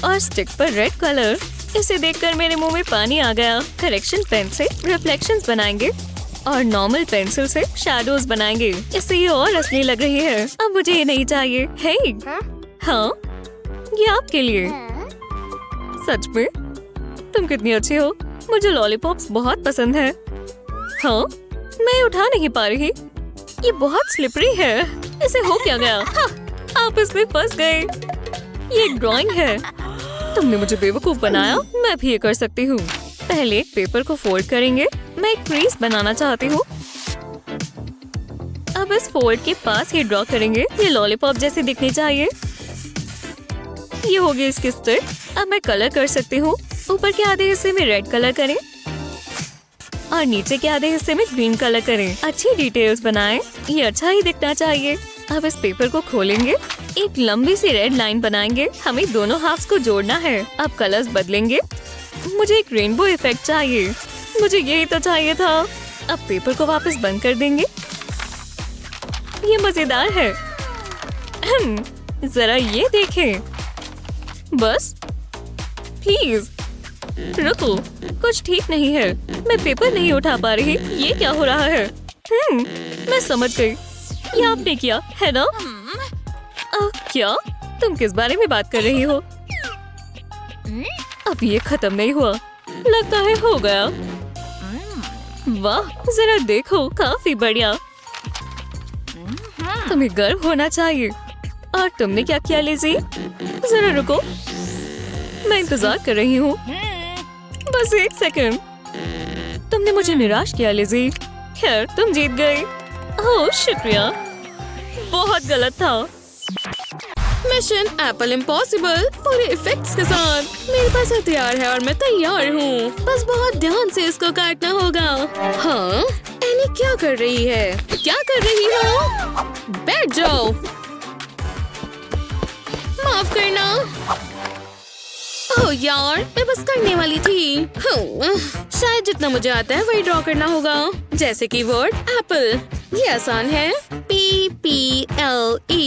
Speaker 1: और स्टिक पर रेड कलर। इसे देखकर मेरे मुंह में पानी आ गया। करेक्शन पेन से रिफ्लेक्शंस बनाएंगे और नॉर्मल पेंसिल से शैडोज बनाएंगे। इससे ये और असली लग रही है। अब मुझे ये नहीं चाहिए। हे, हाँ, ये आपके लिए। सच में? तुम कितनी अच्छी हो। मुझे लॉलीपॉप्स बहुत पसंद है। हाँ, मैं उठा नहीं पा रही। ये बहुत स्लिपरी है। इसे हो क्या गया? हाँ, आप इसमें फंस गए। ये एक ड्राइंग है। तुमने मुझे बेवकूफ बनाया। मैं भी ये कर सकती हूँ। पहले एक पेपर को फोल्ड करेंगे। मैं एक क्रीज बनाना चाहती हूँ। अब इस फोल्ड के पास ही ड्रॉ करेंगे। ये लॉलीपॉप जैसे दिखनी चाहिए। ये होगी इसकी स्टिक। अब मैं कलर कर सकती हूँ। ऊपर के आधे हिस्से में रेड कलर करें और नीचे के आधे हिस्से में ग्रीन कलर करें। अच्छी डिटेल्स बनाएं। ये अच्छा ही दिखना चाहिए। अब इस पेपर को खोलेंगे। एक लंबी सी रेड लाइन बनाएंगे। हमें दोनों हाफ्स को जोड़ना है। अब कलर्स बदलेंगे। मुझे एक रेनबो इफेक्ट चाहिए। मुझे यही तो चाहिए था। अब पेपर को वापस बंद कर देंगे। ये मजेदार है। जरा ये देखें। बस प्लीज रुको, कुछ ठीक नहीं है। मैं पेपर नहीं उठा पा रही। ये क्या हो रहा है? मैं समझ गई। ये आपने किया है ना? क्या? तुम किस बारे में बात कर रही हो? अब ये खत्म नहीं हुआ। लगता है हो गया। वाह, जरा देखो, काफी बढ़िया। तुम्हें गर्व होना चाहिए। और तुमने क्या किया लिज़ी? जरा रुको, मैं इंतजार कर रही हूँ। बस एक सेकंड। तुमने मुझे निराश किया लिज़ी। खैर, तुम जीत गई। ओह, शुक्रिया। बहुत गलत था।
Speaker 2: मिशन एप्पल इम्पॉसिबल पूरे इफेक्ट्स के साथ। मेरे पास हथियार है और मैं तैयार हूँ। बस बहुत ध्यान से इसको काटना होगा। हाँ, एनी क्या कर रही है? क्या कर रही हो? बैठ जाओ। माफ करना। ओह यार, मैं बस करने वाली थी। शायद जितना मुझे आता है वही ड्रॉ करना होगा। जैसे कि वर्ड एप्पल। ये आसान है। PPLE।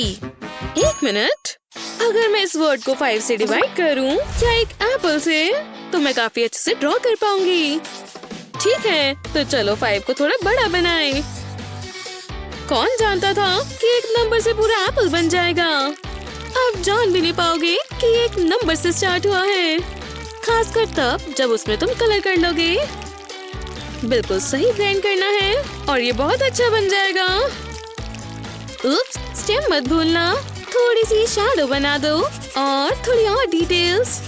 Speaker 2: एक मिनट, अगर मैं इस वर्ड को 5 से डिवाइड करूं या एक एप्पल से, तो मैं काफी अच्छे से ड्रॉ कर पाऊंगी। ठीक है, तो चलो 5 को थोड़ा बड़ा बनाएं। कौन जानता था कि एक नंबर से पूरा एप्पल बन जाएगा। आप जान भी नहीं पाओगे कि ये एक नंबर से स्टार्ट हुआ है, खासकर तब जब उसमें तुम कलर कर लोगे। बिल्कुल सही ब्लेंड करना है और ये बहुत अच्छा बन जाएगा। उप्स, स्टेम मत भूलना। थोड़ी सी शैडो बना दो और थोड़ी और डिटेल्स,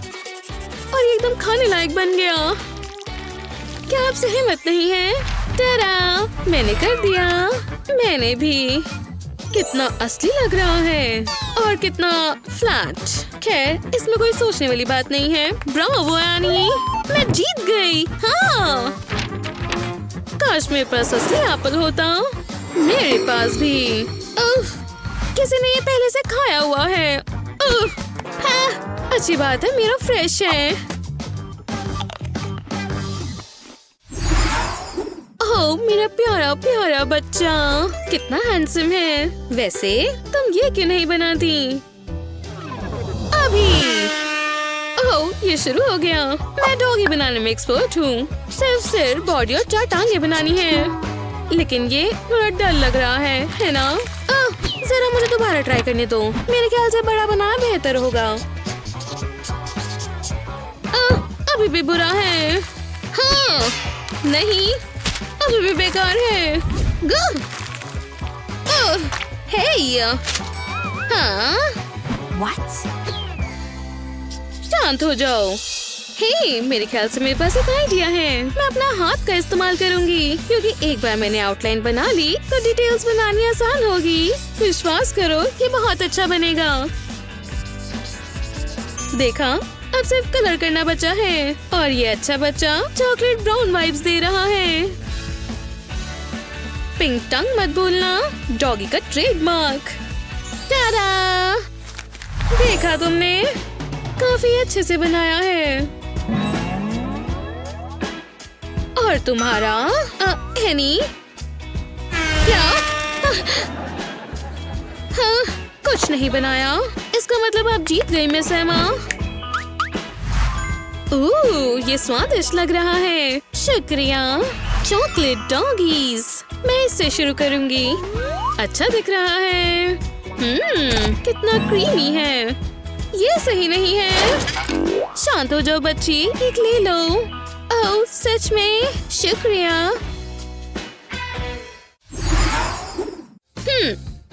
Speaker 2: और ये एकदम खाने लायक बन गया। क्या आपसे हिम्मत नहीं है? टरा, मैंने कर दिया। मैंने भी। कितना असली लग रहा है और कितना फ्लैट। खैर, इसमें कोई सोचने वाली बात नहीं है। ब्रावो एनी, मैं जीत गई। हाँ, काश मेरे पास असली एप्पल होता। मेरे पास भी। किसी ने ये पहले से खाया हुआ है। हाँ, अच्छी बात है, मेरा फ्रेश है। ओह, मेरा प्यारा प्यारा बच्चा, कितना हैंडसम है। वैसे तुम ये क्यों नहीं बनाती? अभी ये शुरू हो गया। मैं डॉगी बनाने में एक्सपर्ट हूँ। सिर्फ सिर, बॉडी और 4 टांगे बनानी है। लेकिन ये थोड़ा डर लग रहा है ना? जरा मुझे दोबारा ट्राई करने दो। मेरे ख्याल से बड़ा बनाना बेहतर होगा। अभी भी बुरा है। हाँ, नहीं, अभी भी बेकार है। हे, हाँ, शांत हो जाओ। हे, मेरे ख्याल से मेरे पास एक आइडिया है। मैं अपना हाथ का इस्तेमाल करूंगी, क्योंकि एक बार मैंने आउटलाइन बना ली तो डिटेल्स बनानी आसान होगी। विश्वास करो, ये बहुत अच्छा बनेगा। देखा, अब सिर्फ कलर करना बचा है और ये अच्छा बच्चा चॉकलेट ब्राउन वाइब्स दे रहा है। पिंक टंग मत भूलना, डॉगी का ट्रेडमार्क। टाडा! देखा तुमने, काफी अच्छे से बनाया है। और तुम्हारा हैनी क्या? हाँ, कुछ नहीं बनाया। इसका मतलब आप जीत गई मिस एमा। ओह, ये स्वादिष्ट लग रहा है। शुक्रिया। चॉकलेट डॉगीज, मैं इससे शुरू करूंगी। अच्छा दिख रहा है। कितना क्रीमी है। ये सही नहीं है। शांत हो जाओ बच्ची, एक ले लो। ओह, सच में शुक्रिया।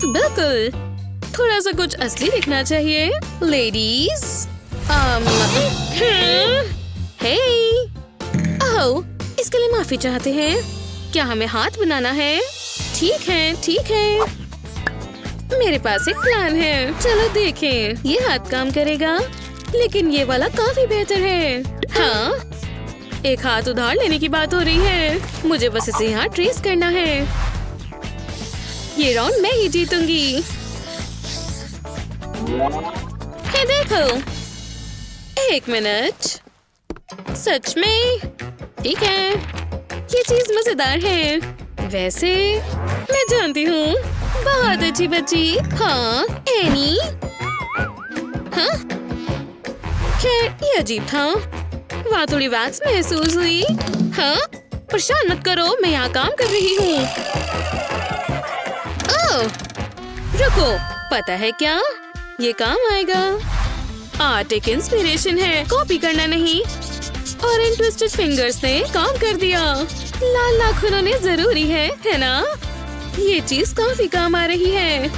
Speaker 2: बिल्कुल, थोड़ा सा कुछ असली दिखना चाहिए। लेडीज, हे, ओह, इसके लिए माफी चाहते हैं। क्या हमें हाथ बनाना है? ठीक है, ठीक है। मेरे पास एक प्लान है। चलो देखें, ये हाथ काम करेगा, लेकिन ये वाला काफी बेहतर है। हाँ, एक हाथ उधार लेने की बात हो रही है। मुझे बस इसे यहाँ ट्रेस करना है। ये राउंड मैं ही जीतूंगी। हे देखो, 1 मिनट। सच में? ठीक है, ये चीज मजेदार है। वैसे मैं जानती हूँ। बहुत अच्छी बच्ची। हाँ, एनी। हाँ, खैर ये अजीब था। वहाँ थोड़ी वैक्स महसूस हुई। हाँ, परेशान मत करो, मैं यहाँ काम कर रही हूँ। ओह, रुको, पता है क्या? ये काम आएगा। आर्ट एक इंस्पिरेशन है, कॉपी करना नहीं। और इन ट्विस्टेड फिंगर्स ने काम कर दिया। लाल नाखूनों ने जरूरी है ना? ये चीज काफी काम आ रही है।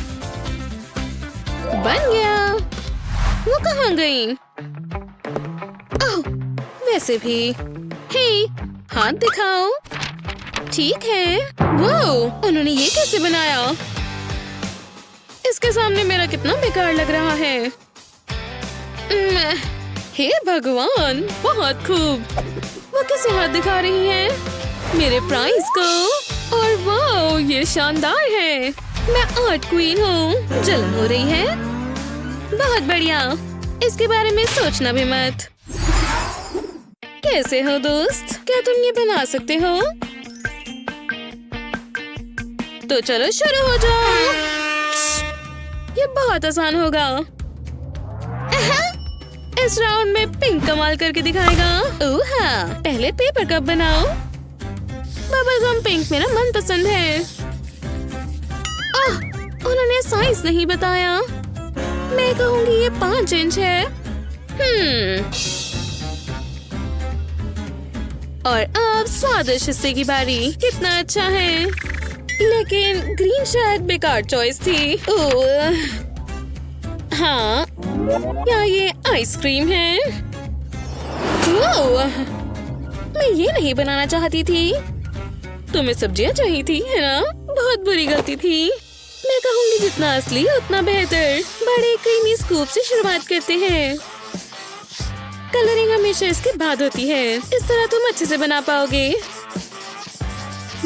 Speaker 2: बन गया। वो कहाँ गई? ओह, वैसे भी। हे, हाथ दिखाओ। ठीक है। वो, उन्होंने ये कैसे बनाया? इसके सामने मेरा कितना बेकार लग रहा है। हे भगवान, बहुत खूब। वो कैसे हाथ दिखा रही है मेरे प्राइज को। और वाह, ये शानदार है। मैं आर्ट क्वीन हूँ। जलन हो रही है। बहुत बढ़िया। इसके बारे में सोचना भी मत। कैसे हो दोस्त? क्या तुम ये बना सकते हो? तो चलो शुरू हो जाओ। ये बहुत आसान होगा। इस राउंड में पिंक कमाल करके दिखाएगा। ओह हाँ, पहले पेपर कप बनाओ। बबल गम पिंक मेरा मनपसंद है। उन्होंने साइज नहीं बताया। मैं कहूँगी ये 5 इंच है। और अब स्वादिष्ट हिस्से की बारी। कितना अच्छा है, लेकिन ग्रीन शायद बेकार चॉइस थी। ओह हाँ, क्या ये आइसक्रीम है? ओह, मैं ये नहीं बनाना चाहती थी। तुम्हें सब्जियां चाहिए थी, है ना? बहुत बुरी गलती थी। मैं कहूँगी जितना असली उतना बेहतर। बड़े क्रीमी स्कूप से शुरुआत करते हैं। कलरिंग हमेशा इसके बाद होती है। इस तरह तुम अच्छे से बना पाओगे।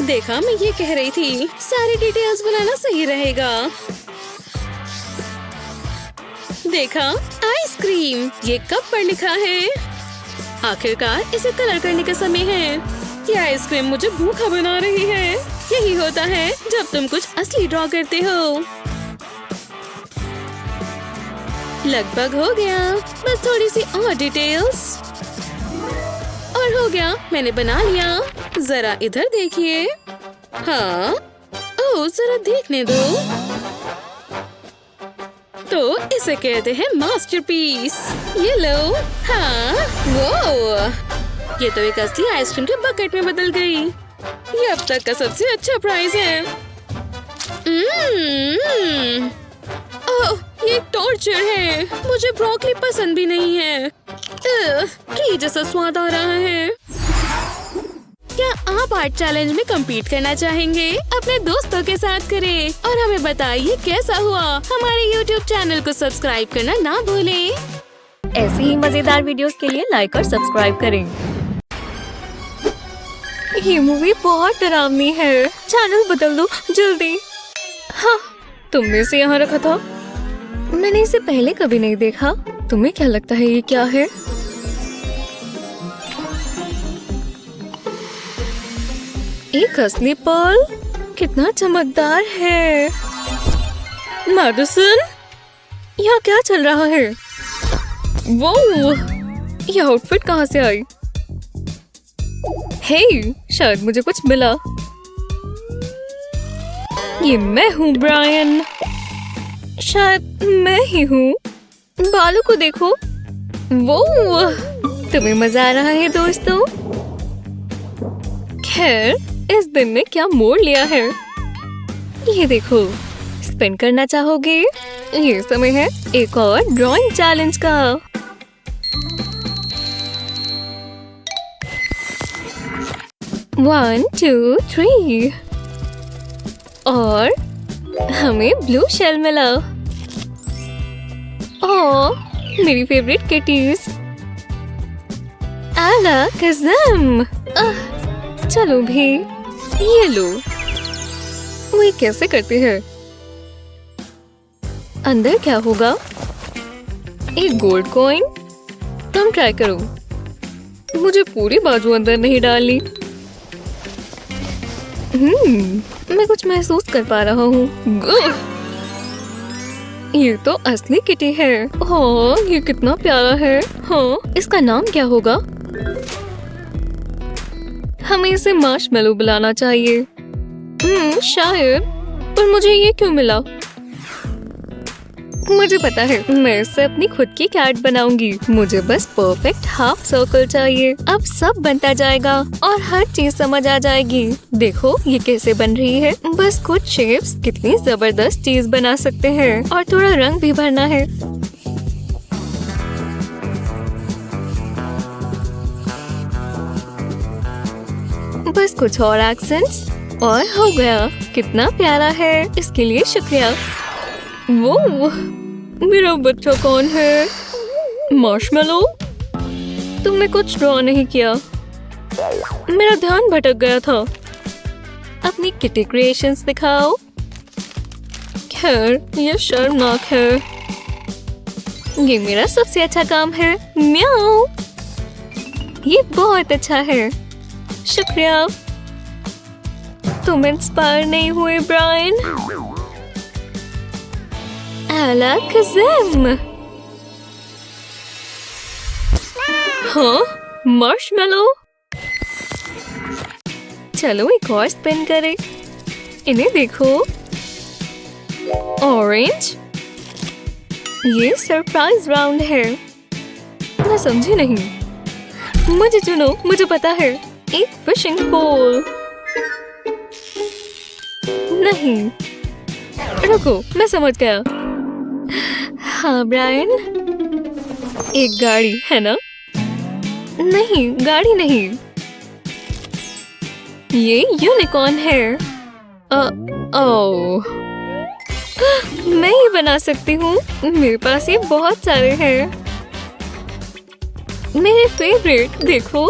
Speaker 2: देखा, मैं ये कह रही थी, सारी डिटेल्स बनाना सही रहेगा। देखा, आइसक्रीम, ये कप पर लिखा है। आखिरकार इसे कलर करने का समय है। ये आइसक्रीम मुझे भूखा बना रही है। यही होता है जब तुम कुछ असली ड्रॉ करते हो। लगभग हो गया, बस थोड़ी सी और डिटेल्स और हो गया। मैंने बना लिया। जरा इधर देखिए। हाँ, ओह जरा देखने दो। तो इसे कहते हैं मास्टरपीस। ये लो। हाँ, वो ये तो एक असली आइसक्रीम के बकेट में बदल गई। ये अब तक का सबसे अच्छा प्राइस है। ओह, ये एक टॉर्चर है। मुझे ब्रोकली पसंद भी नहीं है। घी जैसा स्वाद आ रहा है। क्या आप आर्ट चैलेंज में compete करना चाहेंगे? अपने दोस्तों के साथ करें और हमें बताइए कैसा हुआ। हमारे YouTube चैनल को सब्सक्राइब करना ना भूलें।
Speaker 1: ऐसी ही मजेदार वीडियोस के लिए लाइक और सब्सक्राइब करें। ये मूवी बहुत डरावनी है। चैनल बदल दो जल्दी। हाँ, तुमने इसे यहाँ रखा था? मैंने इसे पहले कभी नहीं देखा। तुम्हें क्या लगता है ये क्या है? एक असली पर्ल, कितना चमकदार है। मैडिसन, यहाँ क्या चल रहा है? वो ये आउटफिट कहाँ से आई? हे, शायद मुझे कुछ मिला। ये मैं हूँ ब्रायन। शायद मैं ही हूँ। बालों को देखो। वो तुम्हें मजा आ रहा है दोस्तों? खैर, इस दिन ने क्या मोड़ लिया है। ये देखो, स्पिन करना चाहोगे? ये समय है एक और ड्राइंग चैलेंज का। One, two, three. और हमें ब्लू शेल मिला। ओह, मेरी फेवरेट किटीज। आला कसम। चलो भी, ये लो। वो ये कैसे करते हैं? अंदर क्या होगा? एक गोल्ड कॉइन। तुम ट्राई करो। मुझे पूरी बाजू अंदर नहीं डालनी। मैं कुछ महसूस कर पा रहा हूँ। ये तो असली किटी है। हाँ, ये कितना प्यारा है। हाँ, इसका नाम क्या होगा? हमें इसे मार्शमेलो बुलाना चाहिए। शायद। पर मुझे ये क्यों मिला? मुझे पता है, मैं इससे अपनी खुद की कैट बनाऊंगी। मुझे बस परफेक्ट हाफ सर्कल चाहिए। अब सब बनता जाएगा और हर चीज समझ आ जाएगी। देखो ये कैसे बन रही है। बस कुछ शेप्स कितनी जबरदस्त चीज बना सकते हैं। और थोड़ा रंग भी भरना है। बस कुछ और एक्सेंट्स और हो गया। कितना प्यारा है। इसके लिए शुक्रिया। वो मेरा बच्चा कौन है? मार्शमेलो, तुमने कुछ ड्रॉ नहीं किया। मेरा ध्यान भटक गया था। अपनी किटी क्रिएशंस दिखाओ। खैर, ये शर्मनाक है। ये मेरा सबसे अच्छा काम है। म्याऊ। ये बहुत अच्छा है। शुक्रिया। तुम इंस्पायर नहीं हुए ब्रायन? आला कसम। हाँ, मार्शमेलो। चलो एक और स्पिन करें। इन्हें देखो। ऑरेंज। ये सरप्राइज राउंड है। मैं समझी नहीं। मुझे चुनो, मुझे पता है। एक फिशिंग पोल। नहीं, रुको, मैं समझ गया। हाँ ब्रायन, एक गाड़ी है ना? नहीं, गाड़ी नहीं। ये यूनिकॉर्न है। ओह, मैं ही बना सकती हूँ। मेरे पास ये बहुत सारे हैं। मेरे फेवरेट देखो।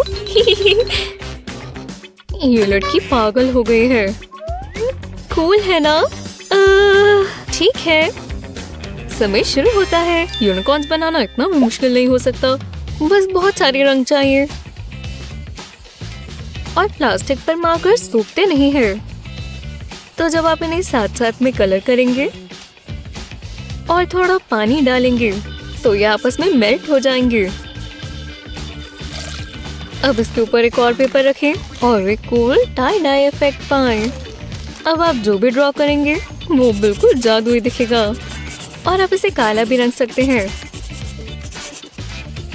Speaker 1: ये लड़की पागल हो गई है। कूल है ना? ठीक है, समय शुरू होता है। यूनिकॉर्न्स बनाना इतना भी मुश्किल नहीं हो सकता। बस बहुत सारे रंग चाहिए। और प्लास्टिक पर मार्कर सूखते नहीं हैं। तो जब आप इन्हें साथ साथ में कलर करेंगे और थोड़ा पानी डालेंगे तो ये आपस में मेल्ट हो जाएंगे। अब इसके ऊपर एक और पेपर रखें और एक कूल टाई डाई इफेक्ट पाएं। अब आप जो भी ड्रॉ करेंगे वो बिल्कुल जादुई दिखेगा और आप इसे काला भी रंग सकते हैं।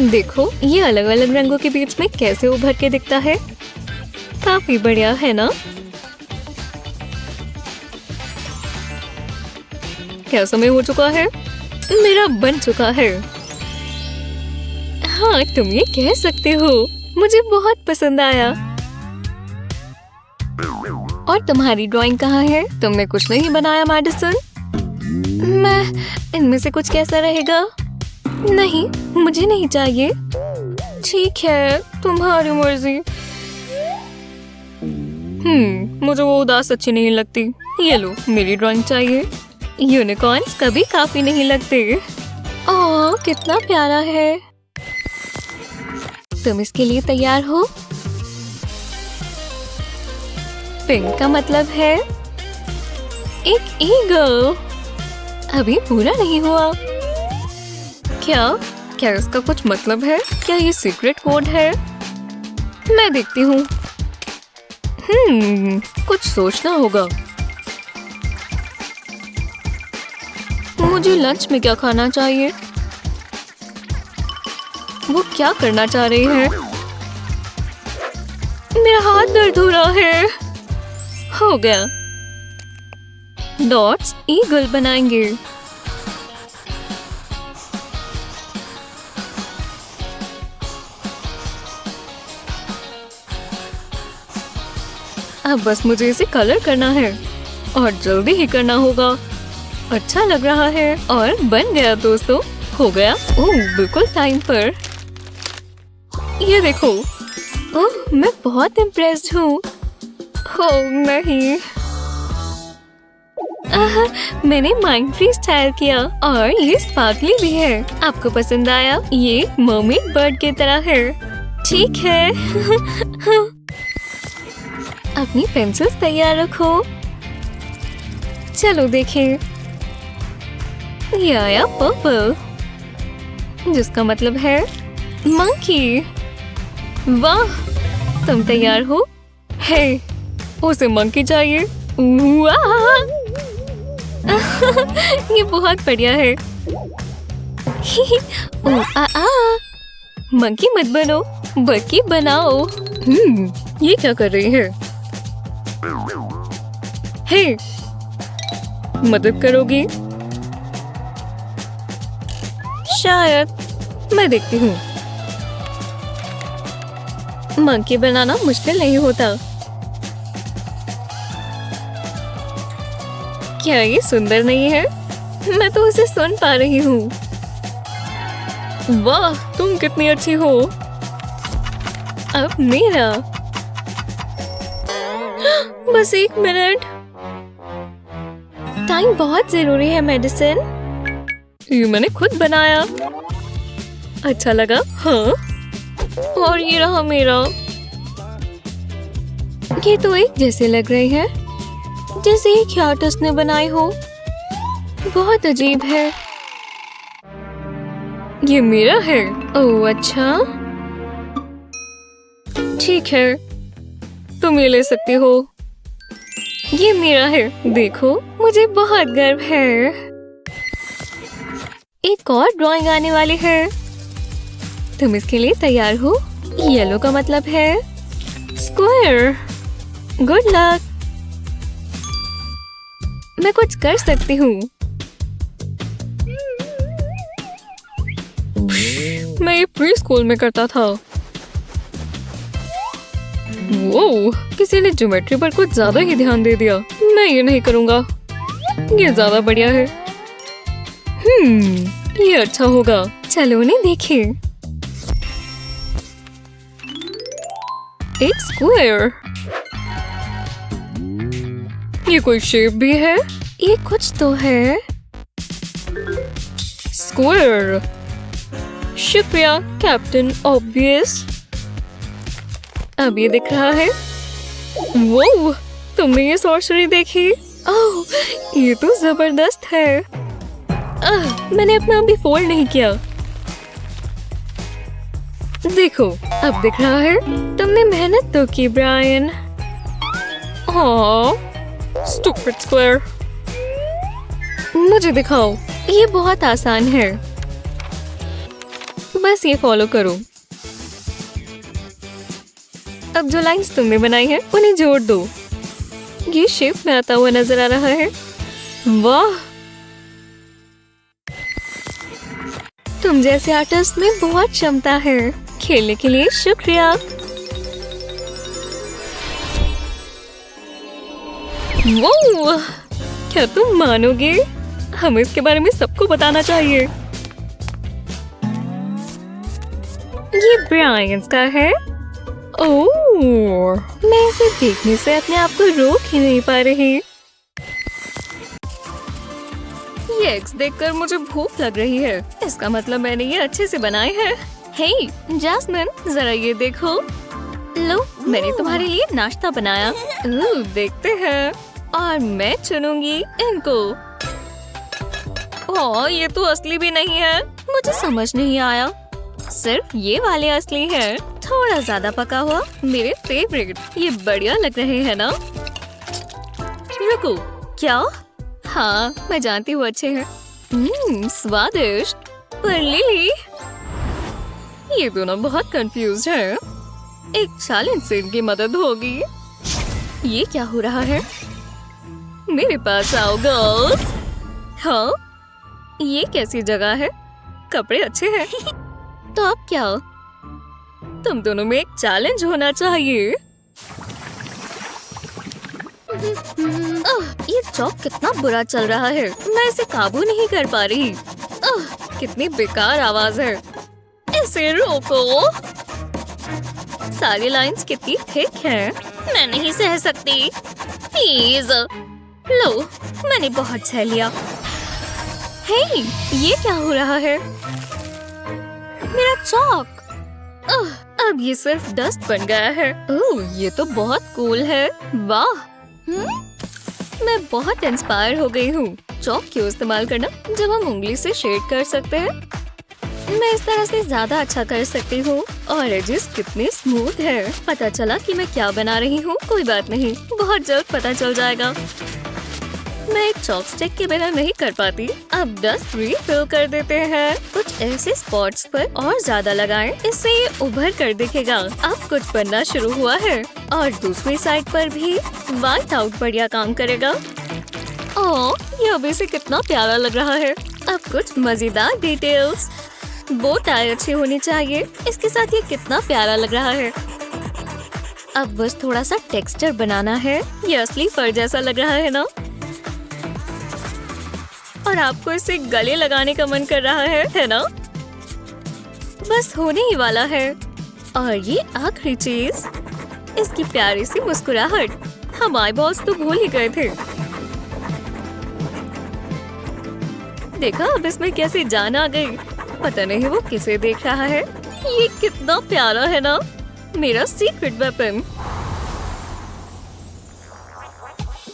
Speaker 1: देखो ये अलग अलग रंगों के बीच में कैसे उभर के दिखता है। काफी बढ़िया है ना? क्या समय हो चुका है? मेरा बन चुका है। हाँ तुम ये कह सकते हो। मुझे बहुत पसंद आया। और तुम्हारी ड्राइंग कहाँ है? तुमने कुछ नहीं बनाया मैडिसन? मैं इनमें से कुछ कैसा रहेगा? नहीं मुझे नहीं चाहिए। ठीक है तुम्हारी मर्जी। मुझे वो उदास अच्छी नहीं लगती। ये लो मेरी ड्राइंग चाहिए। यूनिकॉर्न्स कभी काफी नहीं लगते। ओह कितना प्यारा है। तुम इसके लिए तैयार हो? पिंक का मतलब है एक ईगल। अभी पूरा नहीं हुआ। क्या इसका कुछ मतलब है? क्या ये सीक्रेट कोड है? मैं देखती हूँ। कुछ सोचना होगा। मुझे लंच में क्या खाना चाहिए? वो क्या करना चाह रही है? मेरा हाथ दर्द हो रहा है। हो गया। डॉट्स ईगल बनाएंगे। अब बस मुझे इसे कलर करना है और जल्दी ही करना होगा। अच्छा लग रहा है और बन गया दोस्तों। हो गया। ओह बिल्कुल टाइम पर। ये देखो। ओह मैं बहुत इम्प्रेस्ड हूँ। ओह नहीं। मैंने माइंड फ्रीज स्टाइल किया और ये स्पार्कली भी है। आपको पसंद आया? ये मर्मेड बर्ड की तरह है। ठीक है। अपनी पेंसिल्स तैयार रखो। चलो देखें। ये आया पर्पल जिसका मतलब है मंकी। वाह तुम तैयार हो? हे उसे मंकी चाहिए। वाह ये बहुत बढ़िया है। मंकी मत बनो बल्कि बनाओ। ये क्या कर रही है? हे मदद करोगी? शायद। मैं देखती हूँ। मंकी बनाना मुश्किल नहीं होता। क्या ये सुंदर नहीं है? मैं तो उसे सुन पा रही हूँ। वाह तुम कितनी अच्छी हो। अब मेरा। बस 1 मिनट। टाइम बहुत जरूरी है मेडिसिन। ये मैंने खुद बनाया। अच्छा लगा? हाँ। और ये रहा मेरा। ये तो एक जैसे लग रही है जैसे एक आर्टिस्ट ने बनाई हो। बहुत अजीब है। ये मेरा है। ओह अच्छा ठीक है तुम ये ले सकती हो। ये मेरा है। देखो मुझे बहुत गर्व है। एक और ड्राइंग आने वाली है। तुम इसके लिए तैयार हो? येलो का मतलब है स्क्वायर। Good luck. मैं कुछ कर सकती हूँ। मैं ये प्री स्कूल में करता था। वो किसी ने ज्योमेट्री पर कुछ ज्यादा ही ध्यान दे दिया। मैं ये नहीं करूँगा। ये ज्यादा बढ़िया है। ये अच्छा होगा। चलो उन्हें देखें। एक स्क्वायर। ये कोई शेप भी है? ये कुछ तो है। स्क्वायर। शुक्रिया कैप्टन ऑब्वियस। अब ये दिख रहा है। वो तुमने ये सॉर्सरी देखी? ओह ये तो जबरदस्त है। मैंने अपना अभी फोल्ड नहीं किया। देखो अब दिख रहा है। तुमने मेहनत तो की ब्रायन। Stupid square. मुझे दिखाओ, ये बहुत आसान है। बस ये फॉलो करो। अब जो लाइंस तुमने बनाई है उन्हें जोड़ दो। ये शेप में आता हुआ नजर आ रहा है। वाह, तुम जैसे आर्टिस्ट में बहुत क्षमता है। खेलने के लिए शुक्रिया। वो क्या तुम मानोगे? हमें इसके बारे में सबको बताना चाहिए। ये ब्रायंस का है। ओह, मैं इसे देखने से अपने आप को रोक ही नहीं पा रही। ये एग्स देखकर मुझे भूख लग रही है। इसका मतलब मैंने ये अच्छे से बनाए हैं। हे जैस्मिन, जरा ये देखो। लो, मैंने तुम्हारे लिए नाश्ता बनाया। देखते हैं। और मैं चुनूंगी इनको। ओह, ये तो असली भी नहीं है। मुझे समझ नहीं आया। सिर्फ ये वाले असली हैं। थोड़ा ज्यादा पका हुआ, मेरे फेवरेट। ये बढ़िया लग रहे हैं ना? रुको, क्या? हाँ, मैं जानती हूँ अच्छे हैं। स्वादिष्ट। पर लिली, ये दोनों बहुत कंफ्यूज हैं। एक चैलेंज से इनकी मदद होगी। ये क्या हो रहा है? मेरे पास आओ गर्ल्स। हाँ, ये कैसी जगह है? कपड़े अच्छे हैं। तो अब क्या? तुम दोनों में एक चैलेंज होना चाहिए। ये चौक कितना बुरा चल रहा है। मैं इसे काबू नहीं कर पा रही। कितनी बेकार आवाज है। इसे रोको। सारी लाइंस कितनी थिक हैं। मैं नहीं सह सकती। प्लीज। लो, मैंने बहुत सह लिया। हे, ये क्या हो रहा है? मेरा चौक। अब ये सिर्फ डस्ट बन गया है। ओह, ये तो बहुत कूल है। वाह, मैं बहुत इंस्पायर हो गई हूँ। चौक क्यों इस्तेमाल करना जब हम उंगली से शेड कर सकते हैं? मैं इस तरह से ज्यादा अच्छा कर सकती हूँ। और एजेस कितने स्मूथ है। पता चला कि मैं क्या बना रही हूँ। कोई बात नहीं, बहुत जल्द पता चल जाएगा। मैं एक चॉक स्टिक के बिना नहीं कर पाती। अब डस्ट रिफिल कर देते हैं। कुछ ऐसे स्पॉट्स पर और ज्यादा लगाएं, इससे ये उभर कर दिखेगा। अब कुछ बनना शुरू हुआ है और दूसरी साइड पर भी व्हाइट आउट बढ़िया काम करेगा। ओह, ये अभी से कितना प्यारा लग रहा है। अब कुछ मजेदार डिटेल्स। बो टाई अच्छी होनी चाहिए। इसके साथ ये कितना प्यारा लग रहा है। अब बस थोड़ा सा टेक्सचर बनाना है। ये असली फर जैसा लग रहा है ना? और आपको इसे गले लगाने का मन कर रहा है ना? बस होने ही वाला है। और ये आखिरी चीज, इसकी प्यारी सी मुस्कुराहट। हम आई बॉल्स तो भूल ही गए थे। देखा अब इसमें कैसे जान आ गई। पता नहीं वो किसे देख रहा है। ये कितना प्यारा है ना? मेरा सीक्रेट वेपन।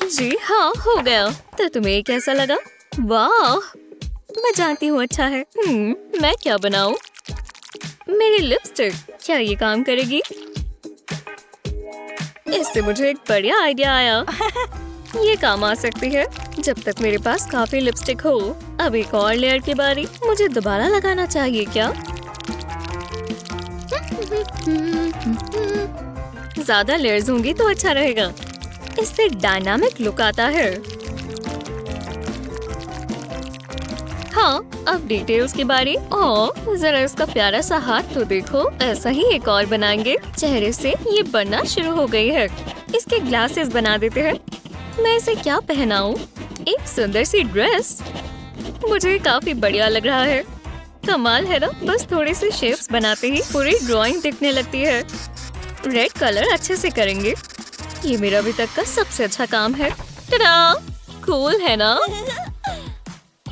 Speaker 1: जी हाँ, हो गया। तो तुम्हें कैसा लगा? वाह, मैं जानती हूँ अच्छा है। मैं क्या बनाऊं? मेरी लिपस्टिक, क्या ये काम करेगी? इससे मुझे एक बढ़िया आइडिया आया। ये काम आ सकती है जब तक मेरे पास काफी लिपस्टिक हो। अब एक और लेयर की बारी। मुझे दोबारा लगाना चाहिए क्या? ज्यादा लेयर्स होंगी तो अच्छा रहेगा। इससे डायनामिक लुक आता है। हाँ, अब डिटेल्स की बारी। ओह, जरा इसका प्यारा सा हाथ तो देखो। ऐसा ही एक और बनाएंगे। चेहरे से ये बनना शुरू हो गई है। इसके ग्लासेस बना देते हैं। मैं इसे क्या पहनाऊं? एक सुंदर सी ड्रेस। मुझे काफी बढ़िया लग रहा है। कमाल है ना? बस थोड़ी सी शेप्स बनाते ही पूरी ड्राइंग दिखने लगती है। रेड कलर अच्छे से करेंगे। ये मेरा अभी तक का सबसे अच्छा काम है। टडा! कूल है ना?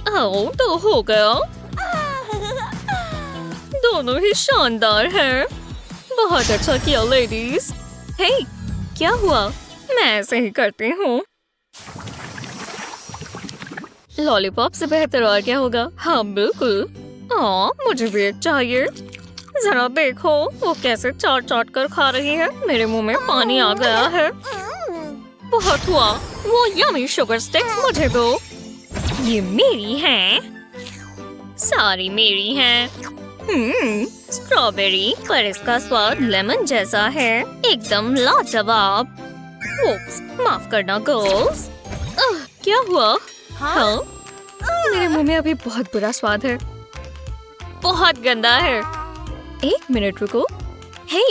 Speaker 1: तो हो गया। दोनों ही शानदार हैं। बहुत अच्छा किया लेडीज। हे, क्या हुआ? मैं ऐसे ही करती हूँ। लॉलीपॉप से बेहतर और क्या होगा? हाँ बिल्कुल। मुझे भी एक चाहिए। जरा देखो वो कैसे चाट चाट कर खा रही है। मेरे मुंह में पानी आ गया है। बहुत हुआ। वो यमी शुगर स्टिक्स मुझे दो। ये मेरी हैं। सारी मेरी हैं। स्ट्रॉबेरी, पर इसका स्वाद लेमन जैसा है। एकदम लाजवाब। ओप्स, माफ करना गर्ल्स। क्या हुआ? हाँ? मेरे मुंह में अभी बहुत बुरा स्वाद है। बहुत गंदा है। एक मिनट रुको। हे,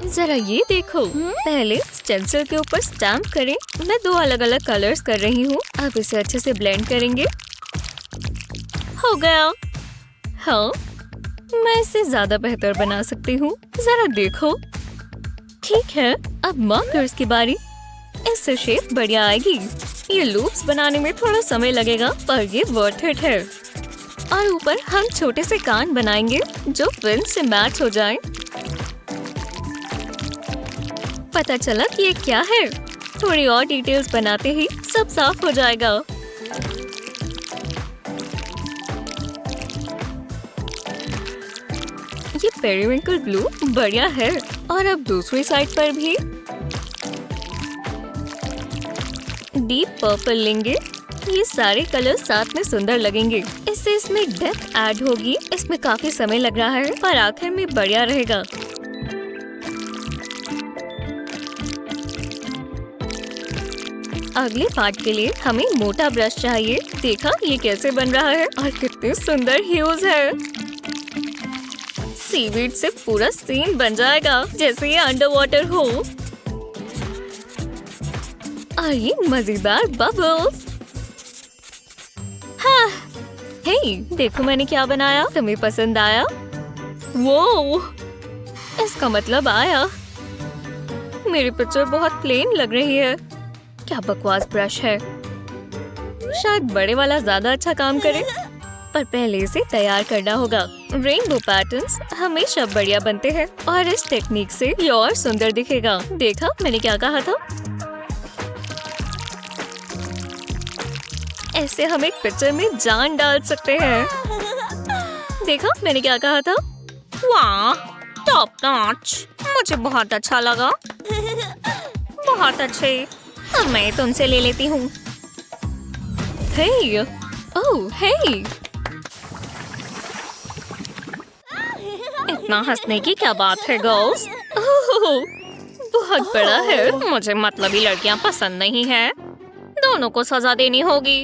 Speaker 1: जरा ये देखो। पहले स्टेंसिल के ऊपर स्टैम्प करें। मैं 2 अलग-अलग कलर्स कर रही हूँ। अब इसे अच्छे से ब्लेंड करेंगे। हो गया। हाँ, मैं इसे ज्यादा बेहतर बना सकती हूँ। जरा देखो। ठीक है, अब मार्कर्स की बारी। इससे शेप बढ़िया आएगी। ये लूप्स बनाने में थोड़ा समय लगेगा, पर ये वर्थ इट है। और ऊपर हम छोटे से कान बनाएंगे जो फिल्म से मैच हो जाएं। पता चला कि ये क्या है? थोड़ी और डिटेल्स बनाते ही सब साफ हो जाएगा। ये पेरिविंकल ब्लू बढ़िया है। और अब दूसरी साइड पर भी डीप पर्पल लेंगे। ये सारे कलर साथ में सुंदर लगेंगे। इससे इसमें डेप्थ ऐड होगी। इसमें काफी समय लग रहा है, पर आखिर में बढ़िया रहेगा। अगले पार्ट के लिए हमें मोटा ब्रश चाहिए। देखा ये कैसे बन रहा है और कितने सुंदर ह्यूज है। सीवीड से पूरा सीन बन जाएगा जैसे ये अंडर वाटर हो। और ये मजेदार बबल्स। हाँ, हे, देखो मैंने क्या बनाया। तुम्हें पसंद आया? वो इसका मतलब आया। मेरी पिक्चर बहुत प्लेन लग रही है। क्या बकवास ब्रश है। शायद बड़े वाला ज्यादा अच्छा काम करे, पर पहले इसे तैयार करना होगा। रेनबो पैटर्न्स हमेशा बढ़िया बनते हैं और इस टेक्निक से ये और सुंदर दिखेगा। देखा मैंने क्या कहा था? ऐसे हम एक पिक्चर में जान डाल सकते हैं। देखा मैंने क्या कहा था? वाह, टॉप नॉच। मुझे बहुत अच्छा लगा। बहुत अच्छे। अब मैं तुमसे ले लेती हूँ। हे, ओह हे, इतना हंसने की क्या बात है गर्ल्स? ओह, बहुत बड़ा है। मुझे मतलबी लड़कियाँ पसंद नहीं है। दोनों को सजा देनी होगी।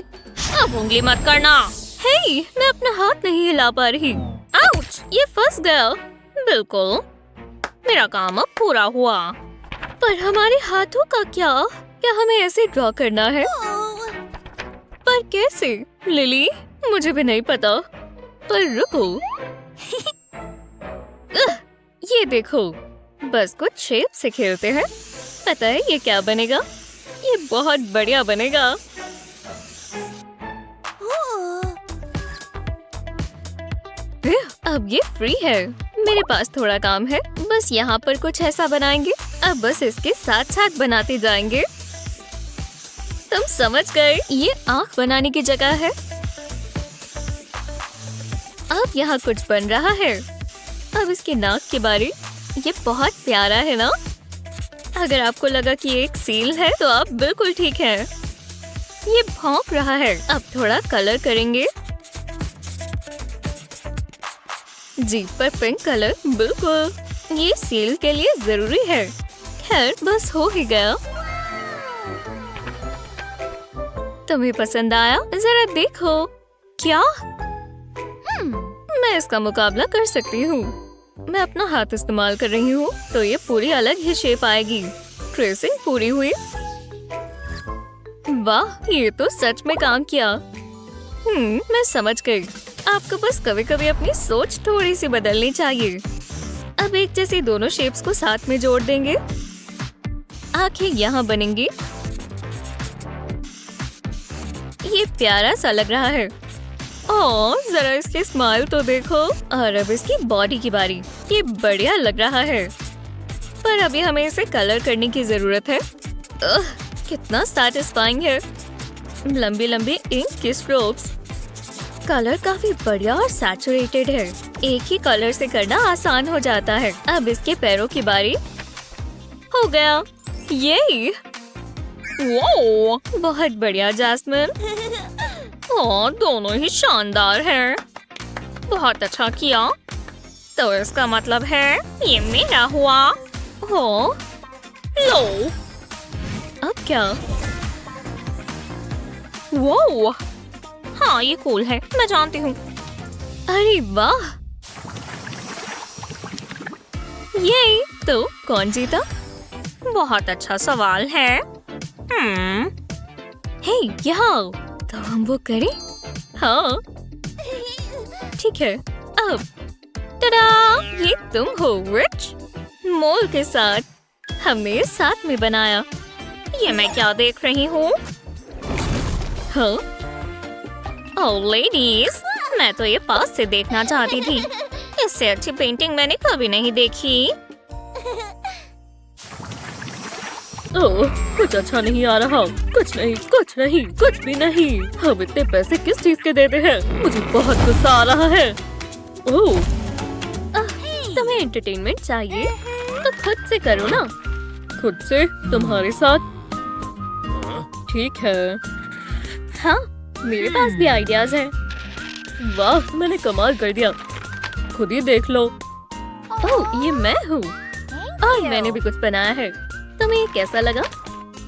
Speaker 1: अब उंगली मत करना। हे, मैं अपना हाथ नहीं हिला पा रही। आउच, ये फंस गया। बिल्कुल, मेरा काम अब पूरा हुआ। पर हमारे हाथों का क्या? क्या हमें ऐसे ड्रॉ करना है? पर कैसे? लिली, मुझे भी नहीं पता। पर रुको। ये देखो, बस कुछ शेप से खेलते हैं। पता है ये क्या बनेगा? ये बहुत बढ़िया बनेगा। अब ये फ्री है। मेरे पास थोड़ा काम है। बस यहाँ पर कुछ ऐसा बनाएंगे। अब बस इसके साथ साथ बनाते जाएंगे। तुम समझ गए? ये आँख बनाने की जगह है। अब यहाँ कुछ बन रहा है। अब इसके नाक के बारे। ये बहुत प्यारा है ना? अगर आपको लगा कि ये एक सील है तो आप बिल्कुल ठीक हैं। ये भौंक रहा है। अब थोड़ा कलर करेंगे। जीभ पर पिंक कलर। बिल्कुल, ये सील के लिए जरूरी है। खैर, बस हो ही गया। तुम्हें पसंद आया? जरा देखो। क्या? मैं इसका मुकाबला कर सकती हूँ। मैं अपना हाथ इस्तेमाल कर रही हूँ तो ये पूरी अलग ही शेप आएगी। ट्रेसिंग पूरी हुई। वाह, ये तो सच में काम किया। मैं समझ गई। आपको बस कभी कभी अपनी सोच थोड़ी सी बदलनी चाहिए। अब एक जैसी दोनों शेप्स को साथ में जोड़ देंगे। आंखें यहाँ बनेंगी। ये प्यारा सा लग रहा है। और जरा इसकी स्माइल तो देखो। और अब इसकी बॉडी की बारी। ये बढ़िया लग रहा है, पर अभी हमें इसे कलर करने की जरूरत है। कितना सैटिस्फाइंग है। लंबी लंबी इंक की स्ट्रोक्स। कलर काफी बढ़िया और सैचुरेटेड है। एक ही कलर से करना आसान हो जाता है। अब इसके पैरों की बारी। हो गया। ये वो बहुत बढ़िया जैस्मिन। और दोनों ही शानदार हैं। बहुत अच्छा किया। तो इसका मतलब है ये मेरा हुआ। हो लो। अब क्या? वो हाँ ये कूल है, मैं जानती हूँ। अरे वाह। ये तो कौन जीता? बहुत अच्छा सवाल है। हे यहाँ तो हम वो करें? हाँ ठीक है। अब टडा, ये तुम हो रिच। मोल के साथ हमने साथ में बनाया। ये मैं क्या देख रही हूँ? हाँ ओह लेडीज, मैं तो ये पास से देखना चाहती थी। इससे अच्छी पेंटिंग मैंने कभी नहीं देखी। ओह कुछ अच्छा नहीं आ रहा। कुछ नहीं, कुछ नहीं, कुछ भी नहीं। हम इतने पैसे किस चीज के देते हैं? मुझे बहुत गुस्सा आ रहा है। ओह तुम्हें एंटरटेनमेंट चाहिए तो खुद से करो ना। खुद से? तुम्हारे साथ? ठीक है। हाँ मेरे पास भी आइडियाज हैं। वाह मैंने कमाल कर दिया। खुद ही देख लो। ओह ये मैं हूँ और मैंने भी कुछ बनाया है। तुम्हें ये कैसा लगा?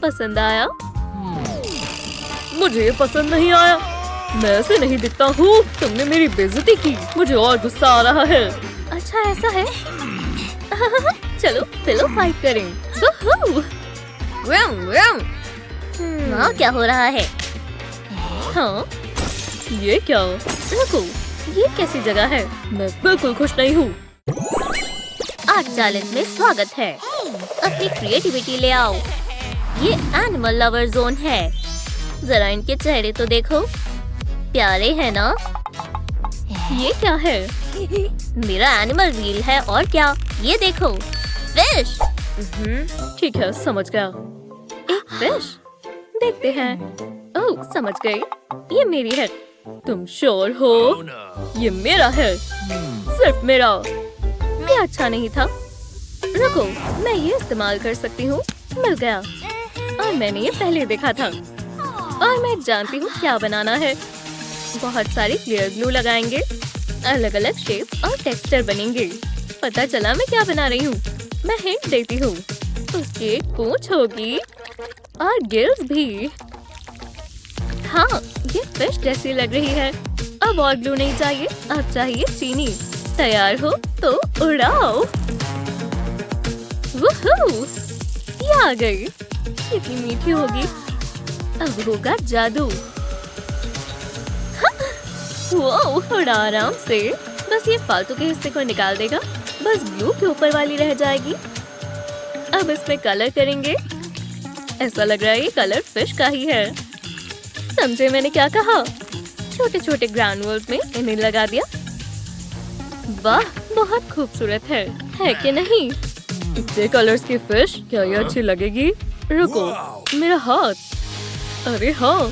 Speaker 1: पसंद आया? मुझे ये पसंद नहीं आया। मैं ऐसे नहीं दिखता हूँ। तुमने मेरी बेइज्जती की। मुझे और गुस्सा आ रहा है। अच्छा ऐसा है। चलो पिलो फाइट करें। वहाँ क्या हो रहा है? हाँ ये क्या? रुको, ये कैसी जगह है? मैं बिल्कुल खुश नहीं हूँ। आर्ट चैलेंज में स्वागत है। अपनी क्रिएटिविटी ले आओ। ये एनिमल लवर जोन है। जरा इनके चेहरे तो देखो, प्यारे हैं ना? ये क्या है? मेरा एनिमल व्हील है और क्या? ये देखो फिश। ठीक है समझ गया। एक फिश। देखते हैं। ओह समझ गई। ये मेरी है। तुम श्योर हो? ये मेरा है। सिर्फ मेरा। ये अच्छा नहीं था। रुको, मैं ये इस्तेमाल कर सकती हूँ। मिल गया। और मैंने ये पहले देखा था। और मैं जानती हूँ क्या बनाना है। बहुत सारी क्लियर ग्लू लगाएंगे। अलग अलग शेप और टेक्सचर बनेंगे। पता चला मैं क्या बना रही हूँ। मैं हिंट देती हूँ। उसकी एक पूंछ होगी और गिल्स भी। हाँ ये फिश जैसी लग रही है। अब और ग्लू नहीं चाहिए, अब चाहिए चीनी। तैयार हो तो उड़ाओ। वूहू! ये आ गई। कितनी मीठी होगी। अब होगा जादू। वो उड़ा आराम से। बस ये फालतू के हिस्से को निकाल देगा। बस ग्लू के ऊपर वाली रह जाएगी। अब इसमें कलर करेंगे। ऐसा लग रहा है ये कलर फिश का ही है। समझे मैंने क्या कहा? छोटे छोटे ग्रैन्युल्स में इन्हें लगा दिया। वाह बहुत खूबसूरत है कि नहीं? इतने कलर्स की फिश, क्या ये अच्छी लगेगी? रुको, मेरा हाथ। अरे हाँ,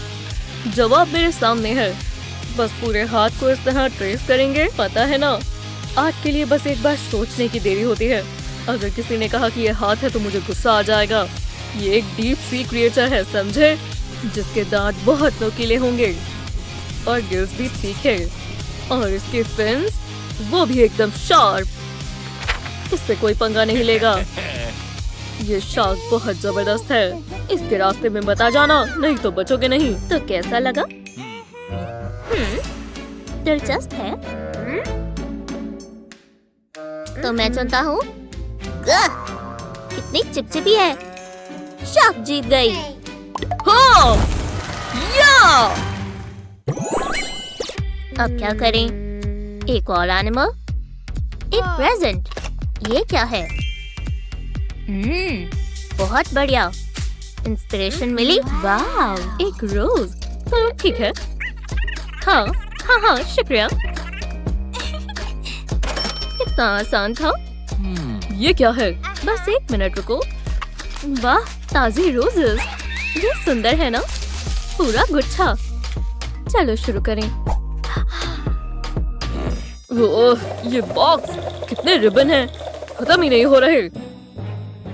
Speaker 1: जवाब मेरे सामने है। बस पूरे हाथ को इस तरह ट्रेस करेंगे। पता है ना, आर्ट के लिए बस एक बार सोचने की देरी होती है। अगर किसी ने कहा कि ये हाथ है तो मुझे गुस्सा आ जाएगा। ये एक डीप सी क्रिएचर है, समझे? जिसके दांत बहुत नुकीले होंगे और गिल्स भी तीखे और इसके फिन्स वो भी एकदम शार्प। इससे कोई पंगा नहीं लेगा। ये शार्क बहुत जबरदस्त है। इसके रास्ते में मत आ जाना, नहीं तो बचोगे नहीं। तो कैसा लगा? दिलचस्प है।
Speaker 3: तो मैं चुनता हूँ। कितनी चिपचिपी है। शार्क जीत गई।
Speaker 1: हाँ! या!
Speaker 3: अब क्या करें? एक और एनिमल, एक प्रेजेंट। ये क्या है? बहुत बढ़िया। इंस्पिरेशन मिली।
Speaker 1: वाह, एक रोज। तो ठीक है। हाँ हाँ हाँ शुक्रिया। कितना आसान था। ये क्या है? बस एक मिनट रुको। वाह ताजी रोजेस। ये सुंदर है ना? पूरा गुच्छा। चलो शुरू करें। ओह, ये बॉक्स कितने रिबन हैं, खत्म ही नहीं हो रहे।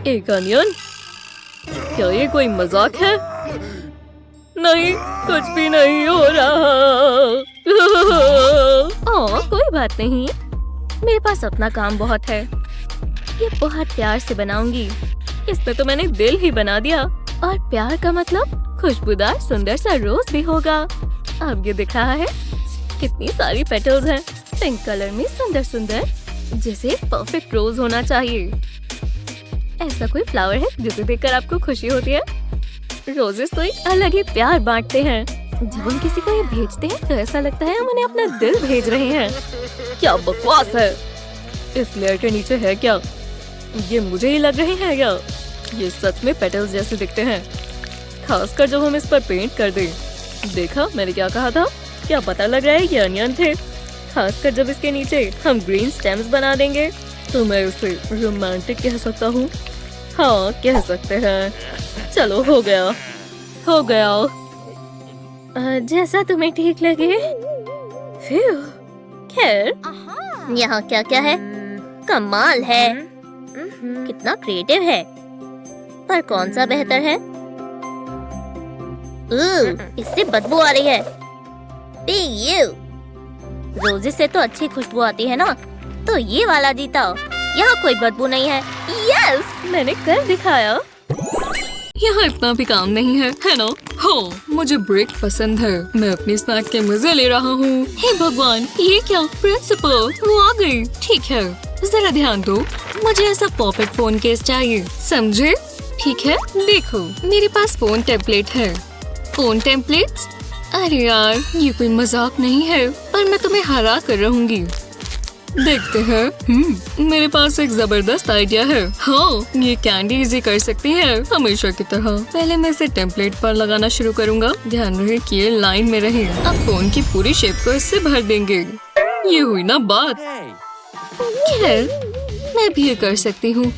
Speaker 1: एक अनियन, क्या ये कोई मजाक है? नहीं, कुछ भी नहीं हो रहा। कोई बात नहीं, मेरे पास अपना काम बहुत है। ये बहुत प्यार से बनाऊंगी। इसमें तो मैंने दिल ही बना दिया, और प्यार का मतलब खुशबूदार सुंदर सा रोज भी होगा। अब ये दिख रहा है कितनी सारी पेटल्स हैं, पिंक कलर में सुंदर सुंदर, जैसे परफेक्ट रोज होना चाहिए। ऐसा कोई फ्लावर है जिसे देखकर आपको खुशी होती है? रोजेस तो एक अलग ही प्यार बांटते हैं। जब हम किसी को ये भेजते हैं तो ऐसा लगता है हम उन्हें अपना दिल भेज रहे हैं। क्या बकवास है, इस लेयर के नीचे है क्या? ये मुझे ही लग रहे हैं क्या? ये सच में पेटल्स जैसे दिखते हैं, खासकर जब हम इस पर पेंट कर दें। देखा मैंने क्या कहा था? क्या पता लग रहा है ये अनियन थे, खासकर जब इसके नीचे हम ग्रीन स्टेम्स बना देंगे तो मैं उसे रोमांटिक कह सकता हूँ। हाँ, कह सकते हैं। चलो, हो गया, हो गया। जैसा तुम्हें ठीक लगे। फिर खैर,
Speaker 3: यहाँ क्या क्या है? कमाल है, कितना क्रिएटिव है। पर कौन सा बेहतर है? इससे बदबू आ रही है। रोजेस से तो अच्छी खुशबू आती है ना, तो ये वाला जीता। यहाँ कोई बदबू नहीं है। यस,
Speaker 1: मैंने कर दिखाया। यहाँ इतना भी काम नहीं है ना? हाँ, मुझे ब्रेक पसंद है। मैं अपनी स्नैक के मजे ले रहा हूँ। हे भगवान, ये क्या? प्रिंसिपल वो आ गई। ठीक है, जरा ध्यान दो, मुझे ऐसा परफेक्ट फोन केस चाहिए, समझे? ठीक है, देखो मेरे पास फोन टेम्पलेट है। Phone templates? अरे यार, ये कोई मजाक नहीं है, पर मैं तुम्हें हरा कर रहूंगी। देखते हैं। मेरे पास एक जबरदस्त आइडिया है। हाँ, ये कैंडी इजी कर सकती है हमेशा की तरह। पहले मैं इसे टेम्पलेट पर लगाना शुरू करूँगा। ध्यान रहे कि ये लाइन में रहे। अब फोन की पूरी शेप को इससे भर देंगे। ये हुई ना बात। खैर, मैं भी ये कर सकती हूँ।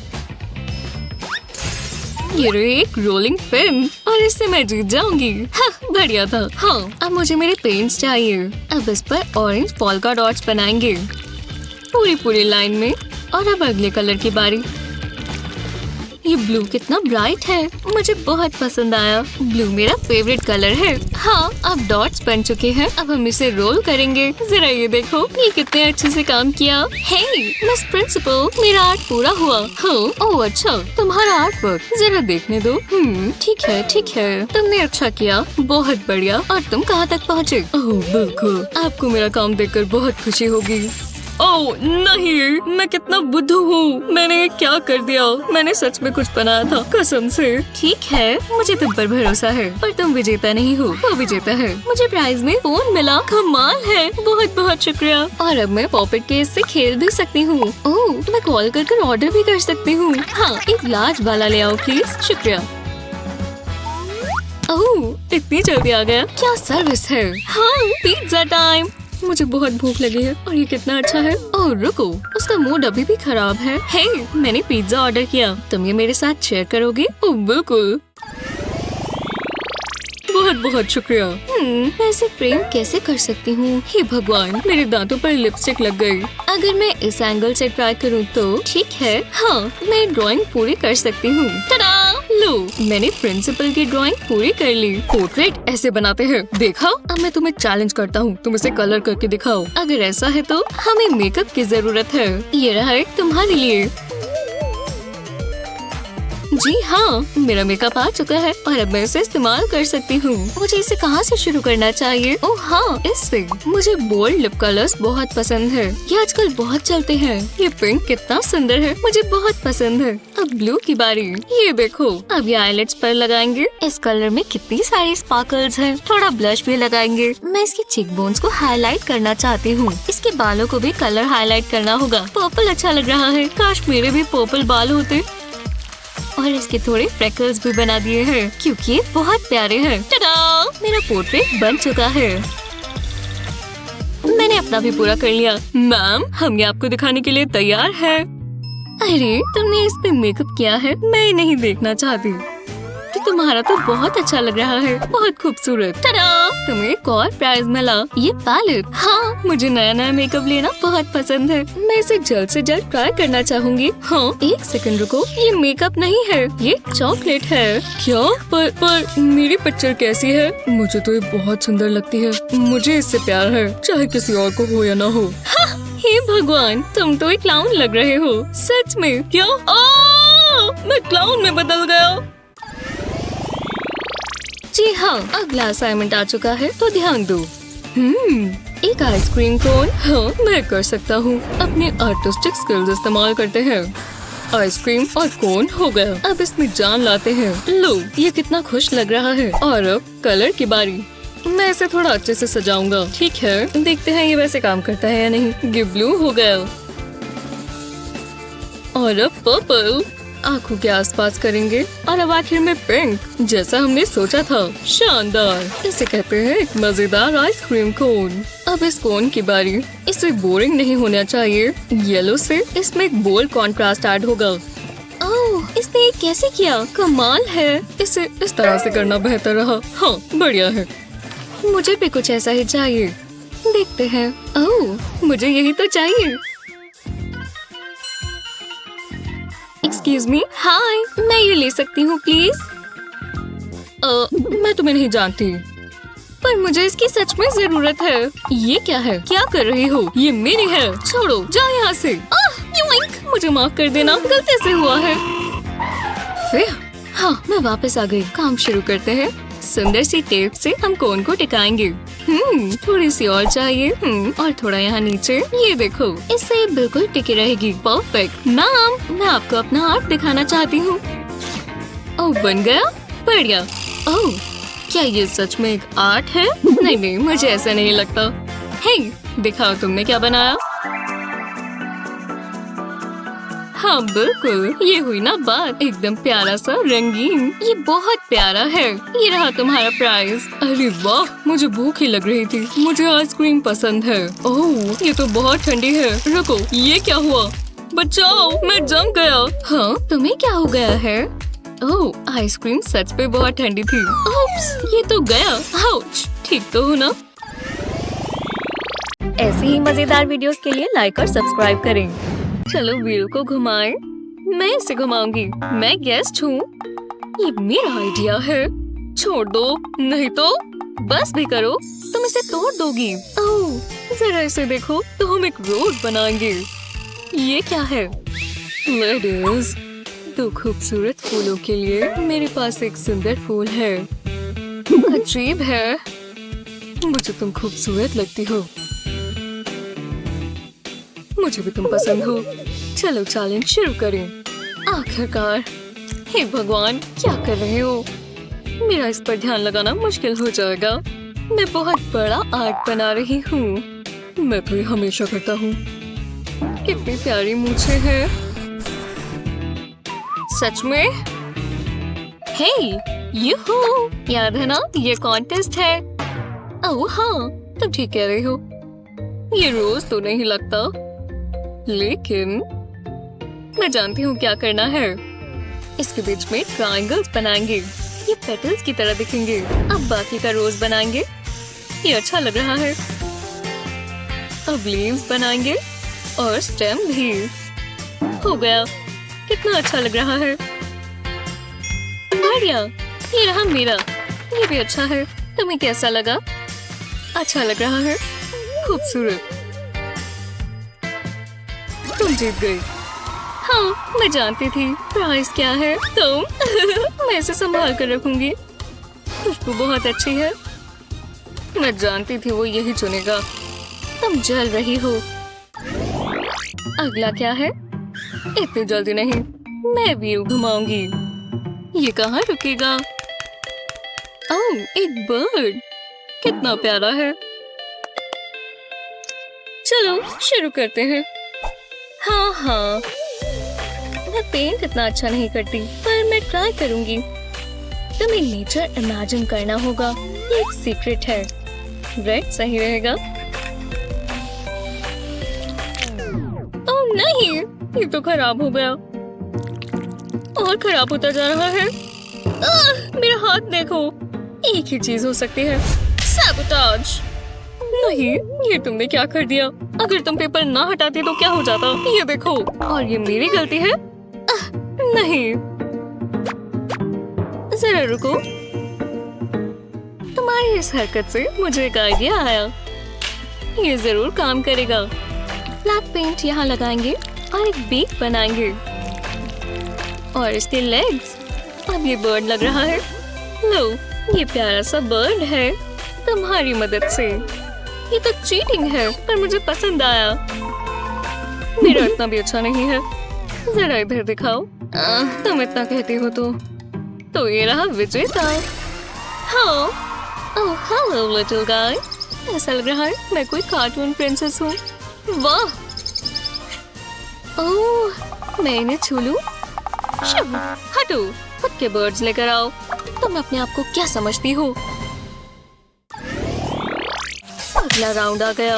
Speaker 1: ये रही एक रोलिंग पिन, और इससे मैं जीत जाऊंगी। हाँ, बढ़िया था। हाँ, अब मुझे मेरे पेंट्स चाहिए। अब इस पर ऑरेंज पोल्का डॉट्स बनाएंगे पूरी लाइन में। और अब अगले कलर की बारी। ये ब्लू कितना ब्राइट है, मुझे बहुत पसंद आया। ब्लू मेरा फेवरेट कलर है। हाँ, अब डॉट्स बन चुके हैं। अब हम इसे रोल करेंगे। जरा ये देखो, ये कितने अच्छे से काम किया। हे मिस प्रिंसिपल, मेरा आर्ट पूरा हुआ। हाँ, ओह अच्छा, तुम्हारा आर्ट वर्क जरा देखने दो। ठीक है, तुमने अच्छा किया, बहुत बढ़िया। और तुम कहाँ तक पहुँचे? ओह बिल्कुल, आपको मेरा काम देखकर बहुत खुशी होगी। ओह नहीं, मैं कितना बुद्धू हूँ। मैंने ये क्या कर दिया? मैंने सच में कुछ बनाया था, कसम से। ठीक है, मुझे तुम पर भरोसा है, पर तुम विजेता नहीं हो, वो विजेता है। मुझे प्राइज में फोन मिला, कमाल है, बहुत बहुत शुक्रिया। और अब मैं पॉपेट केस से खेल भी सकती हूँ। ओह, मैं कॉल कर ऑर्डर भी कर सकती हूँ। हाँ, एक लार्ज वाला ले आओ प्लीज। शुक्रिया। ओह, इतनी जल्दी आ गया, क्या सर्विस है। हाँ, पिज्जा टाइम। मुझे बहुत भूख लगी है, और ये कितना अच्छा है। ओह रुको, उसका मूड अभी भी खराब है। हे, मैंने पिज्जा ऑर्डर किया, तुम ये मेरे साथ शेयर करोगे? ओह बिल्कुल, बहुत बहुत शुक्रिया। मैं इसे फ्रेम कैसे कर सकती हूँ? हे भगवान, मेरे दांतों पर लिपस्टिक लग गई। अगर मैं इस एंगल से ट्राई करूँ तो ठीक है। हाँ, मैं ड्राइंग पूरी कर सकती हूँ। टा-डा! लो, मैंने प्रिंसिपल की ड्राइंग पूरी कर ली। पोर्ट्रेट ऐसे बनाते हैं, देखा? अब मैं तुम्हें चैलेंज करता हूँ, तुम इसे कलर करके दिखाओ। अगर ऐसा है तो हमें मेकअप की जरूरत है। ये रहा एक तुम्हारे लिए। जी हाँ, मेरा मेकअप आ चुका है, और अब मैं इसे इस्तेमाल कर सकती हूँ। मुझे इसे कहाँ से शुरू करना चाहिए? ओह हाँ, इससे। मुझे बोल्ड लिप कलर्स बहुत पसंद है, ये आजकल बहुत चलते हैं। ये पिंक कितना सुंदर है, मुझे बहुत पसंद है। अब ब्लू की बारी। ये देखो, अब ये आईलेट्स पर लगाएंगे। इस कलर में कितनी सारी स्पार्कल्स हैं। थोड़ा ब्लश भी लगाएंगे। मैं इसके चीक बोन्स को हाईलाइट करना चाहती हूँ। इसके बालों को भी कलर हाईलाइट करना होगा। पर्पल अच्छा लग रहा है, काश मेरे भी पर्पल बाल होते। और इसके थोड़े फ्रेकल्स भी बना दिए हैं, क्योंकि ये बहुत प्यारे हैं। टा-डा! मेरा पोर्ट्रेट बन चुका है। मैंने अपना भी पूरा कर लिया। मैम, हम ये आपको दिखाने के लिए तैयार है। अरे, तुमने इस पे मेकअप किया है, मैं नहीं देखना चाहती। तुम्हारा तो बहुत अच्छा लग रहा है, बहुत खूबसूरत। टडा! तुम्हें एक और प्राइज मिला, ये पैलेट। हाँ, मुझे नया नया मेकअप लेना बहुत पसंद है। मैं इसे जल्द से जल्द ट्राई करना चाहूंगी। हाँ, एक सेकंड रुको, ये मेकअप नहीं है, ये चॉकलेट है। क्या? पर मेरी पिक्चर कैसी है? मुझे तो ये बहुत सुंदर लगती है। मुझे इससे प्यार है, चाहे किसी और को हो या ना हो। हे भगवान, तुम तो एक क्लाउन लग रहे हो। सच में? क्या? मैं क्लाउन में बदल गया। जी हाँ, अगला असाइनमेंट आ चुका है, तो ध्यान दो। एक आइसक्रीम कोन। हाँ, मैं कर सकता हूँ। अपने आर्टिस्टिक स्किल्स इस्तेमाल करते हैं। आइसक्रीम और कोन हो गया। अब इसमें जान लाते हैं। लो, ये कितना खुश लग रहा है। और अब कलर की बारी। मैं इसे थोड़ा अच्छे से सजाऊंगा। ठीक है, देखते हैं ये वैसे काम करता है या नहीं। ये ब्लू हो गया। और अब पर्पल। आँखों के आसपास करेंगे। और अब आखिर में पिंक, जैसा हमने सोचा था। शानदार। इसे कहते हैं एक मजेदार आइसक्रीम कोन। अब इस कोन की बारी। इसे बोरिंग नहीं होना चाहिए। येलो से इसमें एक बोल्ड कॉन्ट्रास्ट ऐड होगा। ओह, इसने ये कैसे किया? कमाल है। इसे इस तरह से करना बेहतर रहा। हाँ, बढ़िया है। मुझे भी कुछ ऐसा ही चाहिए। देखते हैं। ओह, मुझे यही तो चाहिए। Excuse me. हाय, मैं ये ले सकती हूँ प्लीज? मैं तुम्हें नहीं जानती, पर मुझे इसकी सच में जरूरत है। ये क्या है? क्या कर रही हो? ये मेरी है। छोड़ो, जाओ यहाँ से। मुझे माफ कर देना, गलती से हुआ है। फिर हाँ, मैं वापस आ गई। काम शुरू करते हैं। सुंदर सी टेप से हम कोन को टिकाएंगे। थोड़ी सी और चाहिए। और थोड़ा यहाँ नीचे। ये देखो, इससे बिल्कुल टिकी रहेगी। परफेक्ट। मैम, मैं आपको अपना आर्ट दिखाना चाहती हूँ। ओह, बन गया? बढ़िया। ओह, क्या ये सच में एक आर्ट है? नहीं, मुझे ऐसा नहीं लगता। हे, दिखाओ तुमने क्या बनाया। हाँ बिल्कुल, ये हुई ना बात। एकदम प्यारा सा रंगीन। ये बहुत प्यारा है। ये रहा तुम्हारा प्राइज। अरे वाह, मुझे भूख ही लग रही थी। मुझे आइसक्रीम पसंद है। ओह, ये तो बहुत ठंडी है। रुको, ये क्या हुआ? बचाओ, मैं जम गया। हाँ, तुम्हें क्या हो गया है? ओह, आइसक्रीम सच में बहुत ठंडी थी। ओप्स, ये तो गया। आउच, ठीक तो हो ना? ऐसी ही मजेदार वीडियोस के लिए लाइक और सब्सक्राइब करें। चलो व्हील को घुमाएं। मैं इसे घुमाऊंगी। मैं गेस्ट हूँ। ये मेरा आइडिया है। छोड़ दो, नहीं तो बस भी करो, तुम इसे तोड़ दोगी। ओह, जरा इसे देखो, तो हम एक रोड बनाएंगे। ये क्या है? लेडीज, दो खूबसूरत फूलों के लिए मेरे पास एक सुंदर फूल है। अजीब है। मुझे तुम खूबसूरत लगती हो। मुझे भी तुम पसंद हो। चलो चैलेंज शुरू करें। आखिरकार। हे भगवान, क्या कर रहे हो? मेरा इस पर ध्यान लगाना मुश्किल हो जाएगा। मैं बहुत बड़ा आर्ट बना रही हूँ। मैं तो ये हमेशा करता हूँ। कितनी प्यारी मूछें हैं। सच में? हे, यूहू! याद है ना, ये कॉन्टेस्ट है। ओह हाँ, तुम ठीक कह रही हो। ये रोज तो नहीं लगता, लेकिन मैं जानती हूँ क्या करना है। इसके बीच में ट्रायंगल्स बनाएंगे। ये पेटल्स की तरह दिखेंगे। अब बाकी का रोज बनाएंगे। ये अच्छा लग रहा है। अब लीव्स बनाएंगे और स्टेम भी। हो गया। कितना अच्छा लग रहा है। बढ़िया। ये रहा मेरा। ये भी अच्छा है। तुम्हें कैसा लगा? अच्छा लग रहा है। खूबसूरत। तुम जीत गई। हाँ, मैं जानती थी। प्राइस क्या है? तुम। मैं इसे संभाल कर रखूंगी। खुशबू बहुत अच्छी है। मैं जानती थी वो यही चुनेगा। तुम जल रही हो। अगला क्या है? इतनी जल्दी नहीं, मैं व्यू घुमाऊंगी। ये कहाँ रुकेगा? ओह, एक बर्ड। कितना प्यारा है। चलो शुरू करते हैं। हाँ, मैं पेंट इतना अच्छा नहीं करती, पर मैं ट्राई करूंगी। तुम्हें नेचर इमेजिन करना होगा। ये एक सीक्रेट है। रेड सही रहेगा। ओह नहीं, ये तो खराब हो गया और खराब होता जा रहा है। मेरा हाथ देखो। एक ही चीज हो सकती है, सैबोटाज। नहीं, ये तुमने क्या कर दिया? अगर तुम पेपर ना हटाती तो क्या हो जाता? ये देखो, और ये मेरी गलती है? नहीं, जरा रुको। तुम्हारी इस हरकत से मुझे एक आइडिया आया। ये जरूर काम करेगा। ब्लैक पेंट यहाँ लगाएंगे और एक बीक बनाएंगे और इसके लेग्स। अब ये बर्ड लग रहा है। लो, ये प्यारा सा बर्ड है तुम्हारी मदद से। ये तो चीटिंग है, पर मुझे पसंद आया। मेरा इतना भी अच्छा नहीं है। जरा इधर दिखाओ। तुम इतना कहती हो तो ये रहा विजेता। हाँ, ओह हेलो लिटिल गाय। ऐसा लग रहा है मैं कोई कार्टून प्रिंसेस हूँ। वाह, ओह मैं इन्हें छू लूं? हटो, खुद के बर्ड्स लेकर आओ। तुम अपने आप को क्या समझती हो? अगला राउंड आ गया।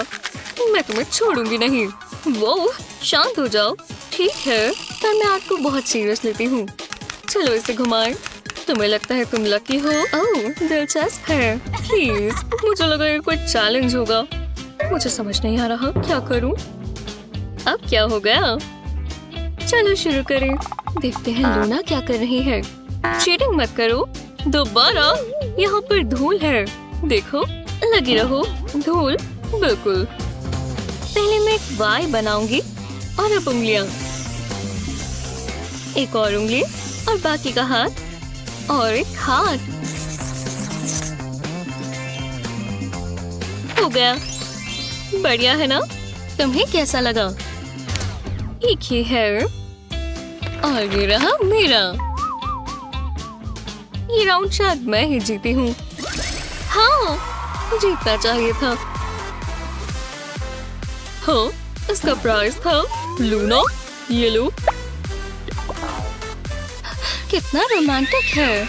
Speaker 1: मैं तुम्हें छोड़ूंगी नहीं। वो शांत हो जाओ। ठीक है, पर मैं आपको बहुत सीरियस लेती हूँ। चलो इसे घुमाएं। तुम्हें लगता है तुम लकी हो? ओह, दिलचस्प है। प्लीज, मुझे लगा ये कोई चैलेंज होगा। मुझे समझ नहीं आ रहा क्या करूं। अब क्या हो गया? चलो शुरू करें। देखते हैं लूना क्या कर रही है। चीटिंग मत करो। दोबारा। यहाँ पर धूल है, देखो। लगी रहो। धूल, बिल्कुल। पहले मैं एक वाई बनाऊंगी और अब उंगलियां। एक और उंगली और बाकी का हाथ और एक हाथ। हो गया। बढ़िया है ना? तुम्हें कैसा लगा? एक ही है और ये रहा मेरा। ये राउंड शायद मैं ही जीती हूँ। हाँ, जीतना चाहिए था। हाँ, इसका प्राइस था लूना। ये लो। कितना रोमांटिक है।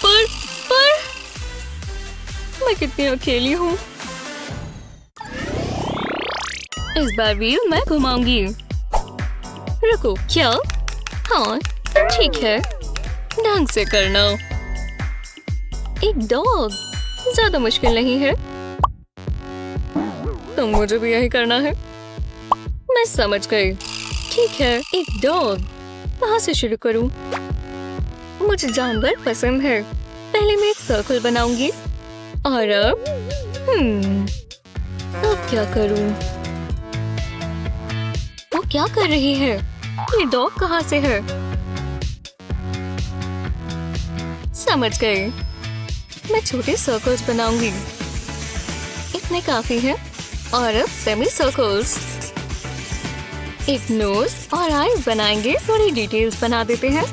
Speaker 1: पर मैं कितनी अकेली हूँ। इस बार व्हील मैं घुमाऊंगी। रुको, क्या? हाँ, ठीक है। ढंग से करना। एक डॉग, ज्यादा मुश्किल नहीं है। तो मुझे भी यही करना है। मैं समझ गई। ठीक है, एक डॉग। कहाँ से शुरू करूं? मुझे जानवर पसंद है। पहले मैं एक सर्कल बनाऊंगी और अब क्या करूं? वो क्या कर रही है? ये डॉग कहाँ से है? समझ गई। मैं छोटे सर्कल्स बनाऊंगी। इतने काफी है। और अब सेमी सर्कल्स। एक नोज और आईज बनाएंगे। थोड़ी डिटेल्स बना देते हैं।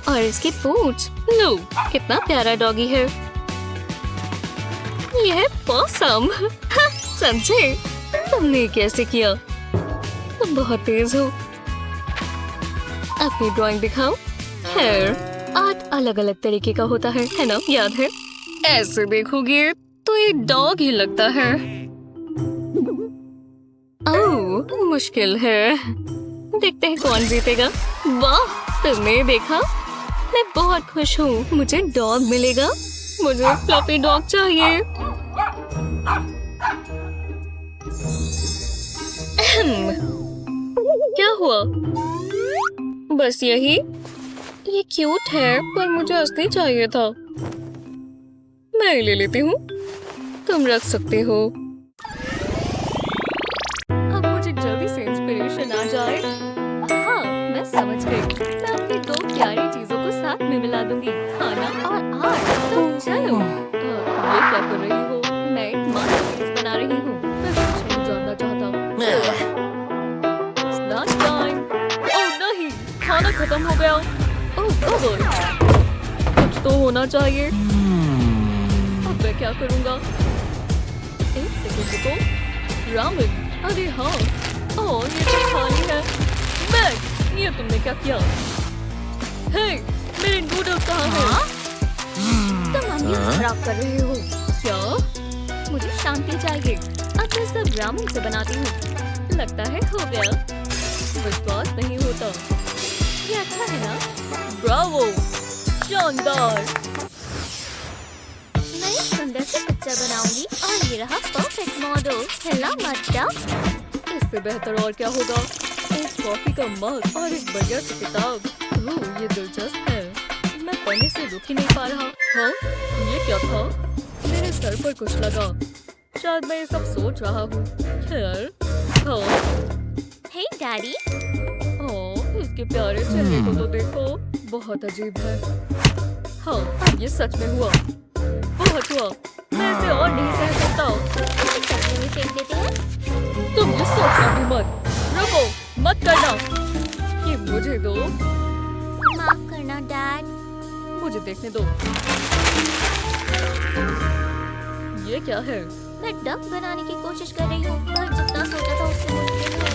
Speaker 1: और इसकी पूंछ। लो, कितना प्यारा डॉगी है। यह है पॉसम। समझे? तुमने कैसे किया? तुम बहुत तेज हो। अपनी ड्राइंग दिखाओ। हेयर आर्ट अलग अलग तरीके का होता है ना? याद है? ऐसे देखोगे तो ये डॉग ही लगता है। ओह, मुश्किल है। देखते हैं कौन जीतेगा। वाह, तुमने देखा? मैं बहुत खुश हूँ। मुझे डॉग मिलेगा। मुझे फ्लफी डॉग चाहिए। क्या हुआ? बस यही? ये क्यूट है, पर मुझे असली चाहिए था। मैं ले लेती हूँ। तुम रख सकते हो। अब मुझे जल्दी से इंस्पिरेशन आ जाए। हाँ, मैं समझ गई। मैं अपनी दो प्यारी चीजों को साथ में मिला दूंगी, खाना और आर्ट। तो चलो। ये क्या कर रही हो? मैं एक मास्टरपीस बना रही हूँ। मैं कुछ नहीं जानना चाहता। Snack time. ओह नहीं, खाना खत्म हो गया। ओह गॉड, कुछ तो होना चाहिए। अब मैं क्या करूँगा? एक सेकंड रुको। रामेन, अरे हाँ। ओह, ये तो खाली है। मैक, ये तुमने क्या किया? हे, मेरे नूडल्स कहाँ हैं? तुम अम्मियाँ खराब कर रहे हो। क्या? मुझे शांति चाहिए। अब मैं सब रामेन से बनाती हूँ। लगता है हो गया। विश्वास नहीं होता।
Speaker 3: ये अच्छा है ना?
Speaker 1: ब्रावो, शानदार।
Speaker 3: मैं एक सुंदर सी पिक्चर बनाऊंगी और ये रहा परफेक्ट मॉडल। हिला मत डक।
Speaker 1: इससे बेहतर और क्या होगा? एक कॉफी का मग और एक बढ़िया सी किताब। ओह, ये दिलचस्प है। मैं पढ़ने से रुक ही नहीं पा रहा। हाँ, ये क्या था? मेरे सर पर कुछ लगा। शायद मैं ये सब सोच रहा हूँ। खैर, हाँ।
Speaker 3: हे डैडी।
Speaker 1: ओह, इसके प्यारे चेहरे को तो देखो, बहुत अजीब है। हाँ, अब ये सच में हुआ। बहुत हुआ। मैं इसे और नहीं सह सकता।
Speaker 3: इसे कचरे में फेंक देते हैं।
Speaker 1: तुम ये सोचना भी मत। रुको, मत करना। ये मुझे दो।
Speaker 3: माफ करना डैड।
Speaker 1: मुझे देखने दो। ये क्या है?
Speaker 3: मैं डक बनाने की कोशिश कर रही हूँ, पर जितना सोचा था उससे मुश्किल है।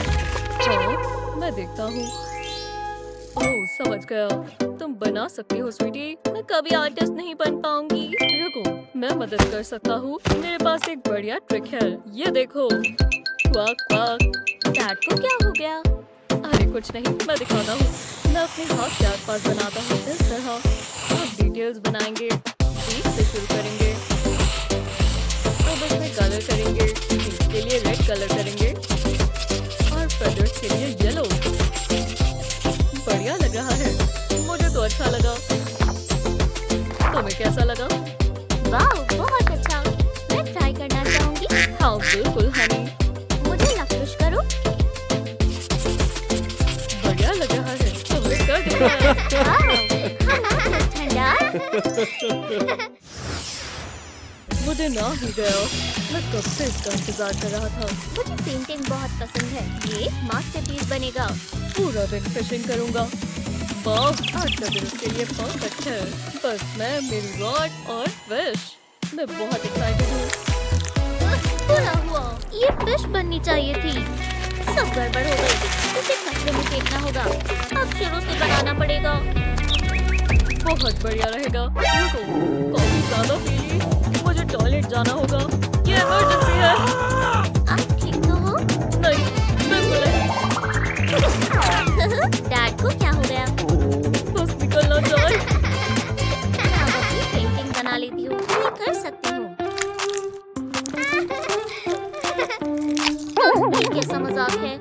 Speaker 1: हाँ, मैं देखता हूँ। ओह, समझ गया। तुम बना सकती हो स्वीटी। मैं कभी आर्टिस्ट नहीं बन पाऊंगी। रुको, मैं मदद कर सकता हूँ। मेरे पास एक बढ़िया ट्रिक है। ये देखो। Quack quack.
Speaker 3: डैड को क्या हो गया?
Speaker 1: अरे कुछ नहीं, मैं दिखाता हूँ। मैं अपने हाथ के आसपास बनाता हूँ इस तरह। अब डिटेल्स बनाएंगे। बीच से शुरू करेंगे। अब इसमें कलर करेंगे। इसके लिए रेड कलर करेंगे और फेदर्स के लिए येलो। बढ़िया लग रहा है। मुझे तो अच्छा लगा। तुम्हें कैसा लगा?
Speaker 3: वाह, बहुत अच्छा। मैं ट्राई करना चाहूंगी।
Speaker 1: हाँ बिल्कुल हनी।
Speaker 3: मुझे लफ्ट करो।
Speaker 1: बढ़िया लग रहा है। तुमने कर दिया।
Speaker 3: ठंडा।
Speaker 1: मुझे ना ही गया। मैं कब से इसका इंतजार कर रहा था।
Speaker 3: मुझे पेंटिंग बहुत पसंद है। ये मास्टरपीस बनेगा।
Speaker 1: पूरा दिन फिशिंग करूंगा। वाह, आज का दिन उसके लिए परफेक्ट है। बस मैं, मेरी रॉड और फिश। मैं बहुत एक्साइटेड हूँ।
Speaker 3: पूरा हुआ। ये फिश बननी चाहिए थी। सब गड़बड़ हो गई। इसे कचरे में फेंकना होगा। अब शुरू से बनाना पड़ेगा।
Speaker 1: बहुत बढ़िया रहेगा। रुको, कॉफी ज्यादा पी ली। मुझे टॉयलेट जाना होगा। ये इमरजेंसी है।
Speaker 3: आप ठीक तो हो?
Speaker 1: नहीं, बिल्कुल नहीं।
Speaker 3: डैड को क्या हो गया?
Speaker 1: बस निकलना चाहिए।
Speaker 3: मैं अब अपनी पेंटिंग बना लेती हूँ। मैं कर सकती हूँ। ये कैसा मजाक है?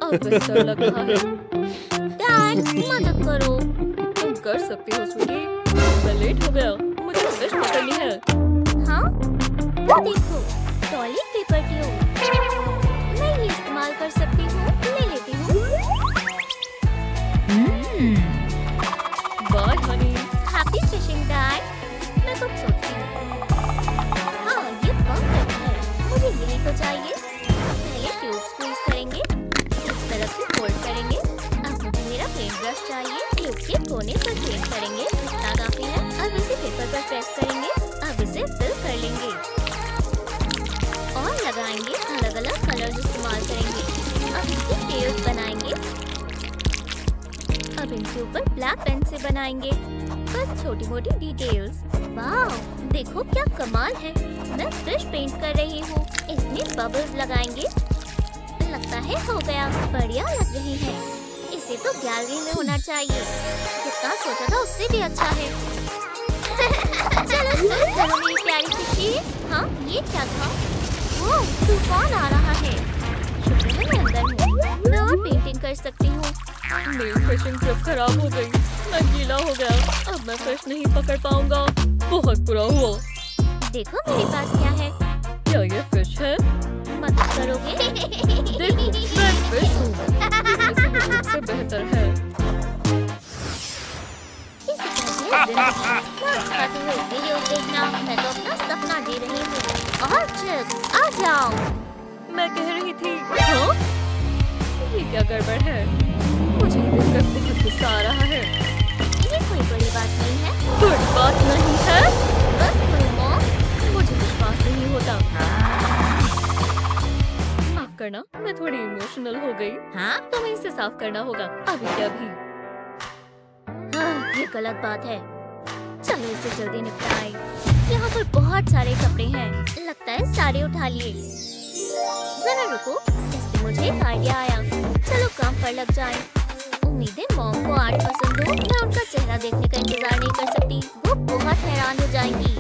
Speaker 1: अब बेहतर लग रहा है।
Speaker 3: डैड, मदद करो।
Speaker 1: तुम कर सकती हो स्वीटी। मैं लेट हो गया। मुझे फिश पकड़नी है।
Speaker 3: हाँ? वो देखो, टॉयलेट पेपर ट्यूब। मैं ये इस्तेमाल कर सकती हूँ। ले लेती हूँ।
Speaker 1: Bye honey.
Speaker 3: Happy fishing dad. मैं कुछ सोचती हूँ। हाँ, ये परफेक्ट है। मुझे यही तो चाहिए। पहले ट्यूब स्क्वीज करेंगे। इस तरफ से फोल्ड करेंगे। अब मुझे मेरा पेंट ब्रश चाहिए। ट्यूब के कोने पर पेंट करेंगे। इतना काफी है। अब इसे पेपर पर प्रेस करेंगे। अब इसे फिल कर लेंगे और लगाएंगे। अलग अलग कलर्स इस्तेमाल करेंगे। अब इसकी टेल्स बनाएंगे। अब इनके ऊपर ब्लैक पेन से बनाएंगे बस छोटी मोटी डिटेल्स। वाह, देखो क्या कमाल है। मैं फिश पेंट कर रही हूँ। इसमें बबल्स लगाएंगे। लगता है हो गया। बढ़िया लग रही है। इसे तो गैलरी में होना चाहिए। जितना सोचा था उससे भी अच्छा है। चलो शुरू करो मेरी प्यारी फिशी। हाँ, ये क्या था? ओह, तूफान आ रहा है। शुक्र है मैं अंदर हूँ। मैं और पेंटिंग कर सकती हूँ।
Speaker 1: मेरी फिशिंग ट्रिप खराब हो गई। मैं गीला हो गया। अब मैं फिश नहीं पकड़ पाऊंगा। बहुत बुरा हुआ।
Speaker 3: देखो मेरे पास क्या है।
Speaker 1: क्या ये फिश है?
Speaker 3: मदद करोगे?
Speaker 1: देखो, मैं फिश हूँ। ये किसी भी रूप से बेहतर है।
Speaker 3: इसे कहते हैं जिंदगी। मांस खाते हुए वीडियोस देखना। मैं तो अपना सपना जी रही हूँ। और चिप्स, आ जाओ।
Speaker 1: मैं कह रही थी। हाँ? ये क्या गड़बड़ है? मुझे ये देखकर बहुत गुस्सा आ रहा है।
Speaker 3: ये कोई बड़ी बात नहीं है।
Speaker 1: बड़ी बात नहीं है।
Speaker 3: बस थोड़ी मौत।
Speaker 1: मुझे विश्वास नहीं होता। माफ करना, मैं थोड़ी इमोशनल हो गई।
Speaker 3: हाँ?
Speaker 1: तुम्हें इसे साफ करना होगा अभी के अभी।
Speaker 3: हाँ, ये गलत बात है। चलो इसे जल्दी निपटाएं। यहाँ पर बहुत सारे कपड़े हैं। लगता है सारे उठा लिए। जरा रुको, इससे मुझे एक आइडिया आया। चलो काम पर लग जाएं। उम्मीद है मॉम को आर्ट पसंद हो। मैं उनका चेहरा देखने का इंतजार नहीं कर सकती। वो बहुत हैरान हो जाएंगी।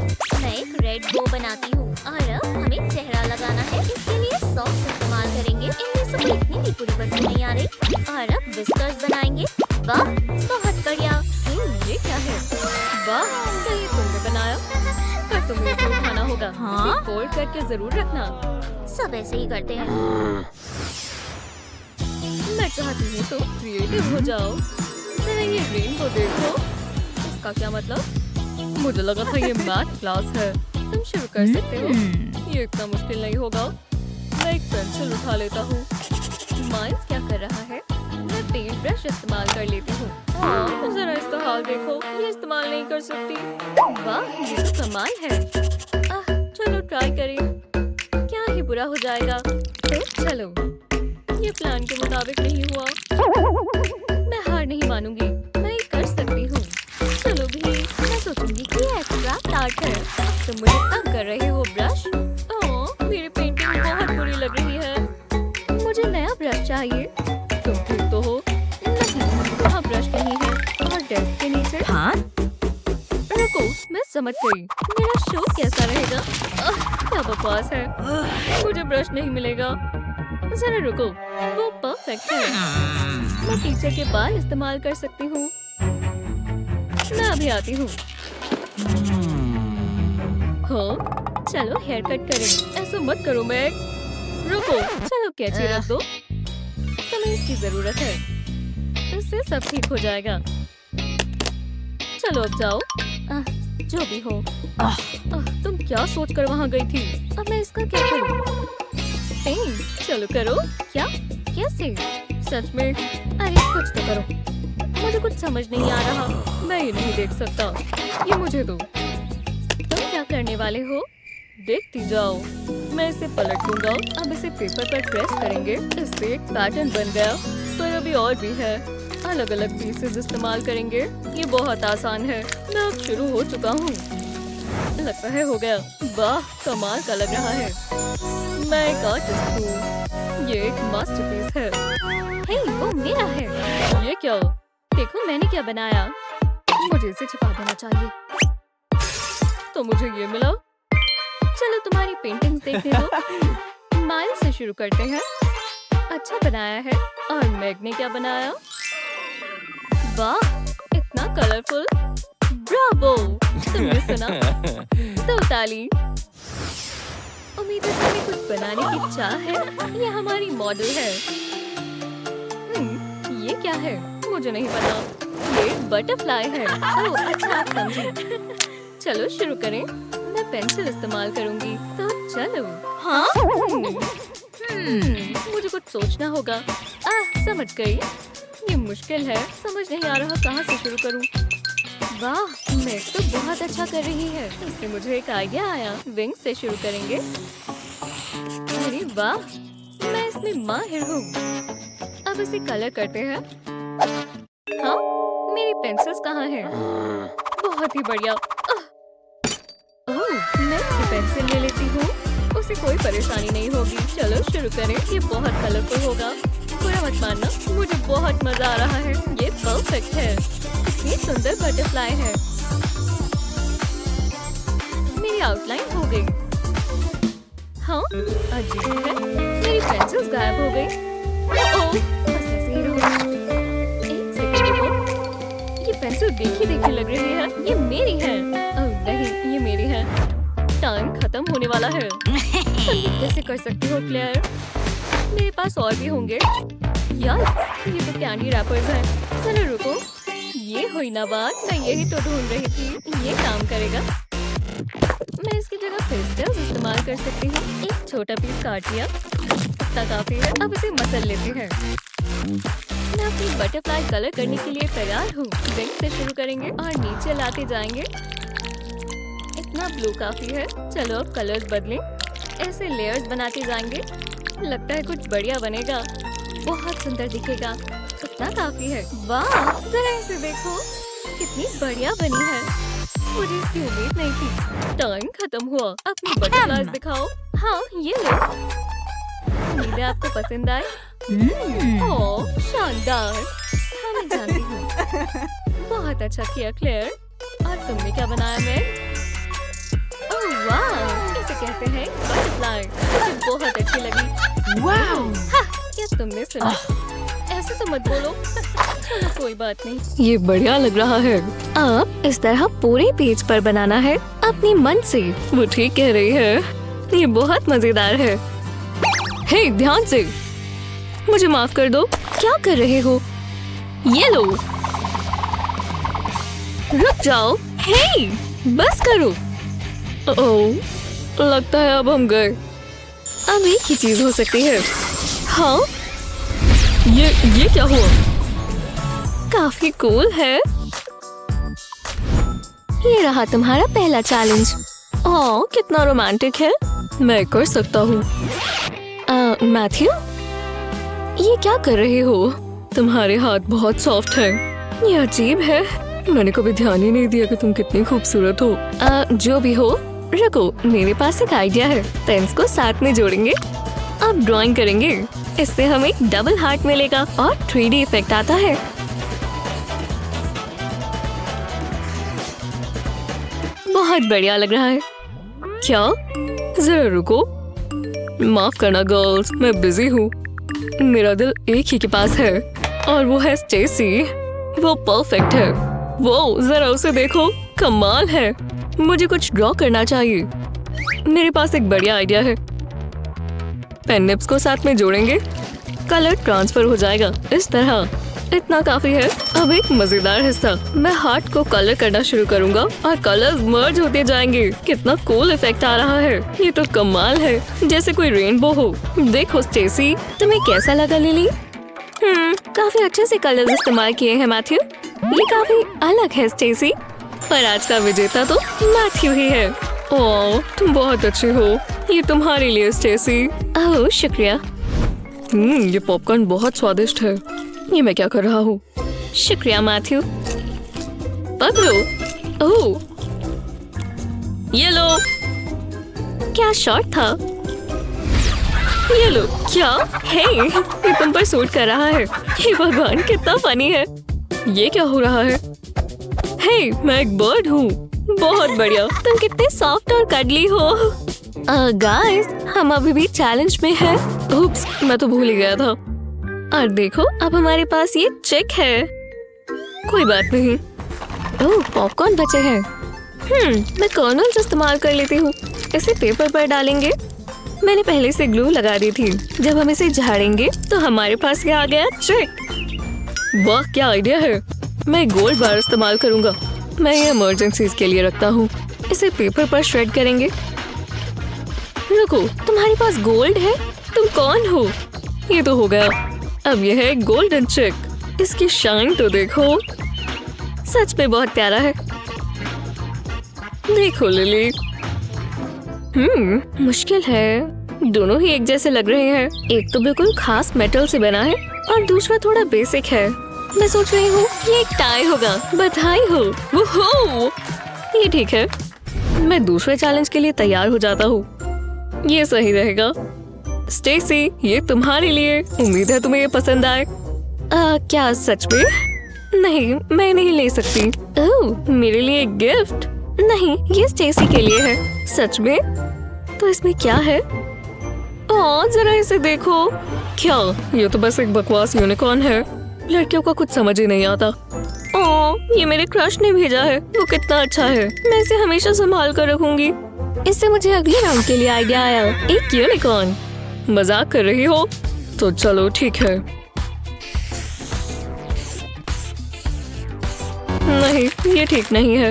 Speaker 3: मैं एक रेड बो बनाती हूँ और अब हमें चेहरा लगाना है। इसके लिए सॉक्स इस्तेमाल करेंगे। इनमें से कोई इतनी भी पूरी बदबू नहीं आ रही। और अब विस्कर्स बनाएंगे। वाह, बहुत बढ़िया।
Speaker 1: ये क्या है? वाह, तो ये तुमने बनाया, पर तुम्हें इसे उठाना होगा।
Speaker 2: हाँ?
Speaker 1: इसे फोल्ड करके जरूर रखना।
Speaker 3: सब ऐसे ही करते हैं।
Speaker 1: मैं चाहती हूँ तो क्रिएटिव हो जाओ। जरा ये रेनबो देखो। इसका क्या मतलब? मुझे लगा था ये मैथ क्लास है। तुम शुरू कर सकते हो। ये इतना मुश्किल नहीं होगा। मैं एक पेंसिल उठा लेता हूँ। माइल्स क्या कर रहा है? मैं पेंट ब्रश इस्तेमाल कर लेती हूँ। जरा इसका हाल देखो। ये इस्तेमाल नहीं कर सकती। वाह, ये तो कमाल है। चलो ट्राई करें। क्या ही बुरा हो जाएगा। तो चलो, ये प्लान के मुताबिक नहीं हुआ। मैं हार नहीं मानूंगी। मैं ये कर सकती हूँ। चलो भी, मैं सोचूंगी कि ये एक्स्ट्रा आर्ट है। अब तुम मुझे तंग कर रहे हो ब्रश। ओह, मेरी पेंटिंग बहुत बुरी लग रही है। मुझे नया ब्रश चाहिए। तुम ठीक तो हो? नहीं, वहाँ ब्रश नहीं है। और डेस्क के नीचे।
Speaker 2: हाँ?
Speaker 1: रुको, मैं समझ गई। मेरा शो कैसा रहेगा? क्या बकवास है। मुझे ब्रश नहीं मिलेगा। जरा रुको, वो परफेक्ट है। मैं टीचर के बाल इस्तेमाल कर सकती हूँ। मैं अभी आती हूँ। हाँ, चलो हेयर कट करें। ऐसा मत करो मैग। रुको, चलो कैंची रख दो। तुम्हें इसकी जरूरत है। इससे सब ठीक हो जाएगा। चलो अब जाओ। जो भी हो। तुम क्या सोचकर वहाँ गई थी? अब मैं इसका क्या करूँ? चलो करो। क्या? कैसे? सच में? अरे कुछ तो करो। मुझे कुछ समझ नहीं आ रहा। मैं ये नहीं देख सकता। ये मुझे दो। तुम क्या करने वाले हो? देखती जाओ। मैं इसे पलट दूंगा। अब इसे पेपर पर प्रेस करेंगे। इससे एक पैटर्न बन गया। पर अभी और भी है। अलग अलग पीसेस इस्तेमाल करेंगे। ये बहुत आसान है। मैं अब शुरू हो चुका हूँ। लगता है हो गया। वाह, कमाल का लग रहा है। मैं एक आर्टिस्ट हूँ। ये एक मास्टरपीस है। हे, वो मेरा है। ये क्या? देखो मैंने क्या बनाया। मुझे इसे छिपा देना चाहिए। तो मुझे ये मिला। चलो तुम्हारी पेंटिंग्स देखने दो। माइल से शुरू करते हैं। अच्छा बनाया है। और मैग ने क्या बनाया? वाह, इतना कलरफुल। ब्रावो! तुमने सुना? दो ताली। उम्मीद है तुम्हें कुछ बनाने की चाह है। ये हमारी मॉडल है। ये क्या है? मुझे नहीं पता। ये बटरफ्लाई है। ओह, अच्छा आप समझी। चलो शुरू करें। मैं पेंसिल इस्तेमाल करूंगी। तो चलो।
Speaker 2: हाँ?
Speaker 1: मुझे कुछ सोचना होगा। समझ गई। ये मुश्किल है। समझ नहीं आ रहा कहाँ से शुरू करूं। वाह, मैं तो बहुत अच्छा कर रही है। इससे मुझे एक आइडिया आया। विंग से शुरू करेंगे। अरे वाह, मैं इसमें माहिर हूँ। अब इसे कलर करते हैं। हाँ, मेरी पेंसिल्स कहाँ हैं? बहुत ही बढ़िया। ओह, मैं इसकी पेंसिल ले लेती हूँ। उसे कोई परेशानी नहीं होगी। चलो शुरू करें। ये बहुत कलरफुल होगा। बुरा मत मानना, मुझे बहुत मजा आ रहा है। ये परफेक्ट है। कितनी सुंदर बटरफ्लाई है। मेरी आउटलाइन हो गई। हाँ, अजीब है। मेरी पेंसिल्स गायब हो गई। ओह, बस ऐसे ही रहो। एक सेकंड रुको। ये पेंसिल देखी देखी लग रही है। ये मेरी है। ओह नहीं, ये मेरी है। टाइम खत्म होने वाला है। तुम ये कैसे कर सकती हो क्लेयर? मेरे पास और भी होंगे। यार, ये तो कैंडी रैपर्स हैं। चलो रुको। ये हुई ना बात। मैं यही तो ढूंढ रही थी। ये काम करेगा। मैं इसकी जगह पेस्टल्स इस्तेमाल कर सकती हूँ। एक छोटा पीस काट लिया। इतना काफी है। अब इसे मसल लेते हैं। मैं अपनी बटरफ्लाई कलर करने के लिए तैयार हूँ। विंग से शुरू करेंगे और नीचे लाते जाएंगे। इतना ब्लू काफी है। चलो अब कलर्स बदलें। ऐसे लेयर्स बनाते जाएंगे। लगता है कुछ बढ़िया बनेगा। बहुत सुंदर दिखेगा। इतना काफी है। वाह, जरा इसे देखो। कितनी बढ़िया बनी है। मुझे इसकी उम्मीद नहीं थी। टाइम खत्म हुआ। अपनी बटरफ्लाइज दिखाओ। हाँ, ये लो। उम्मीद है आपको पसंद आए। ओह, शानदार। हमें जानती हूँ। बहुत अच्छा किया क्लेयर। और तुमने क्या बनाया मैं? ओह वाह, इसे कहते हैं बटरफ्लाई। मुझे बहुत अच्छी लगी।
Speaker 2: वाओ!
Speaker 1: क्या तुमने सुना? ऐसे तो मत बोलो। चलो कोई बात नहीं। ये बढ़िया लग रहा है। अब इस तरह पूरे पेज पर बनाना है अपने मन से। वो ठीक कह रही है। ये बहुत मजेदार है। हे, ध्यान से। मुझे माफ कर दो। क्या कर रहे हो? ये लो। रुक जाओ। हे, बस करो। ओह, लगता है अब हम गए। अब एक ही चीज हो सकती है। हाँ, ये क्या हुआ? काफी कूल है। ये रहा तुम्हारा पहला चैलेंज। ओह, कितना रोमांटिक है। मैं कर सकता हूँ। मैथ्यू, ये क्या कर रहे हो? तुम्हारे हाथ बहुत सॉफ्ट है। ये अजीब है। मैंने कभी ध्यान ही नहीं दिया कि तुम कितनी खूबसूरत हो। जो भी हो, रुको, मेरे पास एक आइडिया है। पेन्स को साथ में जोड़ेंगे। अब ड्राइंग करेंगे। इससे हमें डबल हार्ट मिलेगा और 3D इफेक्ट आता है। बहुत बढ़िया लग रहा है। क्या? जरा रुको। माफ करना गर्ल्स, मैं बिजी हूँ। मेरा दिल एक ही के पास है और वो है स्टेसी। वो परफेक्ट है। वो जरा उसे देखो, कमाल है। मुझे कुछ ड्रॉ करना चाहिए। मेरे पास एक बढ़िया आइडिया है। पेन निप्स को साथ में जोड़ेंगे। कलर ट्रांसफर हो जाएगा इस तरह। इतना काफी है। अब एक मजेदार हिस्सा। मैं हार्ट को कलर करना शुरू करूंगा और कलर्स मर्ज होते जाएंगे। कितना कूल इफेक्ट आ रहा है। ये तो कमाल है, जैसे कोई रेनबो हो। देखो स्टेसी, तुम्हें कैसा लगा लिली? काफी अच्छे से कलर्स इस्तेमाल किए हैं मैथ्यू। ये काफी अलग है स्टेसी, पर आज का विजेता तो मैथ्यू ही है। ओह, तुम बहुत अच्छी हो। ये तुम्हारे लिए स्टेसी। ओह शुक्रिया। ये पॉपकॉर्न बहुत स्वादिष्ट है। ये मैं क्या कर रहा हूँ? शुक्रिया मैथ्यू। पकड़ो। ओह, ये लो। क्या शॉट था? ये लो। क्या? हे, ये तुम पर सूट कर रहा है। हे भगवान, कितना फनी है। ये क्या हो रहा है? हे, मैं एक बर्ड हूँ। बहुत बढ़िया। तुम कितने सॉफ्ट और कडली हो। गाइस, हम अभी भी चैलेंज में हैं। उप्स, मैं तो भूल ही गया था। और देखो, अब हमारे पास ये चिक है। कोई बात नहीं। ओह, पॉपकॉर्न बचे हैं। मैं कर्नल्स इस्तेमाल कर लेती हूँ। इसे पेपर पर डालेंगे। मैंने पहले से ग्लू लगा दी थी। जब हम इसे झाड़ेंगे तो हमारे पास ये आ गया चिक। वाह, क्या आइडिया है। मैं गोल्ड बार इस्तेमाल करूंगा। मैं ये इमरजेंसीज के लिए रखता हूँ। इसे पेपर पर श्रेड करेंगे। रुको, तुम्हारे पास गोल्ड है? तुम कौन हो? ये तो हो गया। अब यह है गोल्डन चिक। इसकी शाइन तो देखो, सच में बहुत प्यारा है। देखो लिली। मुश्किल है। दोनों ही एक जैसे लग रहे हैं। एक तो बिल्कुल खास मेटल से बना है और दूसरा थोड़ा बेसिक है। मैं सोच रही हूँ ये एक टाई होगा। बधाई हो। वोहो! ये ठीक है। मैं दूसरे चैलेंज के लिए तैयार हो जाता हूँ। ये सही रहेगा। स्टेसी, ये तुम्हारे लिए। उम्मीद है तुम्हें ये पसंद आए। क्या सच में? नहीं, मैं नहीं ले सकती। ओह, मेरे लिए एक गिफ्ट? नहीं, ये स्टेसी के लिए है। सच में? तो इसमें क्या है? ओह, जरा इसे देखो। क्या? ये तो बस एक बकवास यूनिकॉर्न है। लड़कियों का कुछ समझ ही नहीं आता। ओह, ये मेरे क्रश ने भेजा है। वो कितना अच्छा है। मैं इसे हमेशा संभाल कर रखूंगी। इससे मुझे अगले राउंड के लिए आइडिया आया। एक यूनिकॉर्न। मजाक कर रही हो? तो चलो ठीक है। नहीं, ये ठीक नहीं है।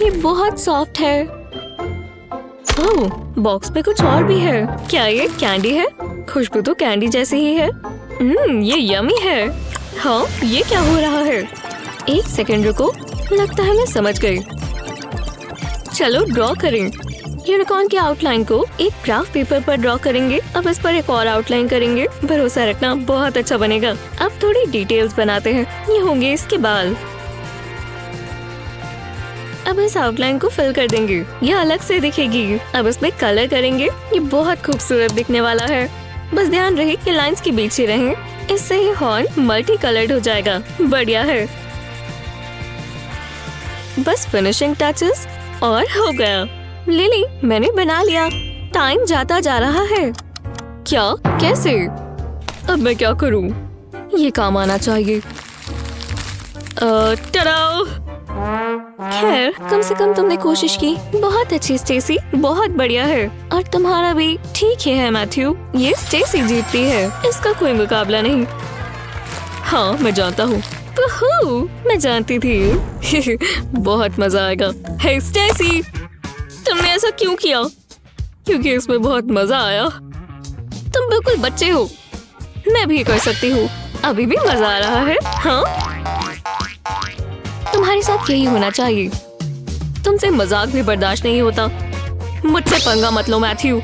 Speaker 1: ये बहुत सॉफ्ट है। ओह, बॉक्स पे कुछ और भी है। क्या ये कैंडी है? खुशबू तो कैंडी जैसी ही है। ये यमी है। हाँ, ये क्या हो रहा है? एक सेकंड रुको, लगता है मैं समझ गई। चलो ड्रॉ करें। यूनिकॉर्न की आउटलाइन को एक ग्राफ पेपर पर ड्रॉ करेंगे। अब इस पर एक और आउटलाइन करेंगे। भरोसा रखना, बहुत अच्छा बनेगा। अब थोड़ी डिटेल्स बनाते हैं। ये होंगे इसके बाल। अब इस आउटलाइन को फिल कर देंगे। यह अलग से दिखेगी। अब इसमें कलर करेंगे। ये बहुत खूबसूरत दिखने वाला है। बस ध्यान रहे कि लाइंस के बीच ही रहें। इससे ही हॉर्न मल्टी कलर्ड हो जाएगा। बढ़िया है। बस फिनिशिंग टचेस और हो गया। लिली, मैंने बना लिया। टाइम जाता जा रहा है। क्या? कैसे? अब मैं क्या करूं? ये काम आना चाहिए। टड़ा! खैर, कम से कम तुमने कोशिश की। बहुत अच्छी स्टेसी, बहुत बढ़िया है। और तुम्हारा भी ठीक ही है मैथ्यू। ये स्टेसी जीतती है, इसका कोई मुकाबला नहीं। हाँ, मैं जानता हूँ। मैं जानती थी। बहुत मजा आएगा। हे स्टेसी, तुमने ऐसा क्यों किया? क्योंकि इसमें बहुत मजा आया। तुम बिल्कुल बच्चे हो। मैं भी कर सकती हूँ। अभी भी मजा आ रहा है। हाँ, तुम्हारे साथ यही होना चाहिए। तुमसे मजाक भी बर्दाश्त नहीं होता। मुझसे पंगा मत लो मैथ्यू।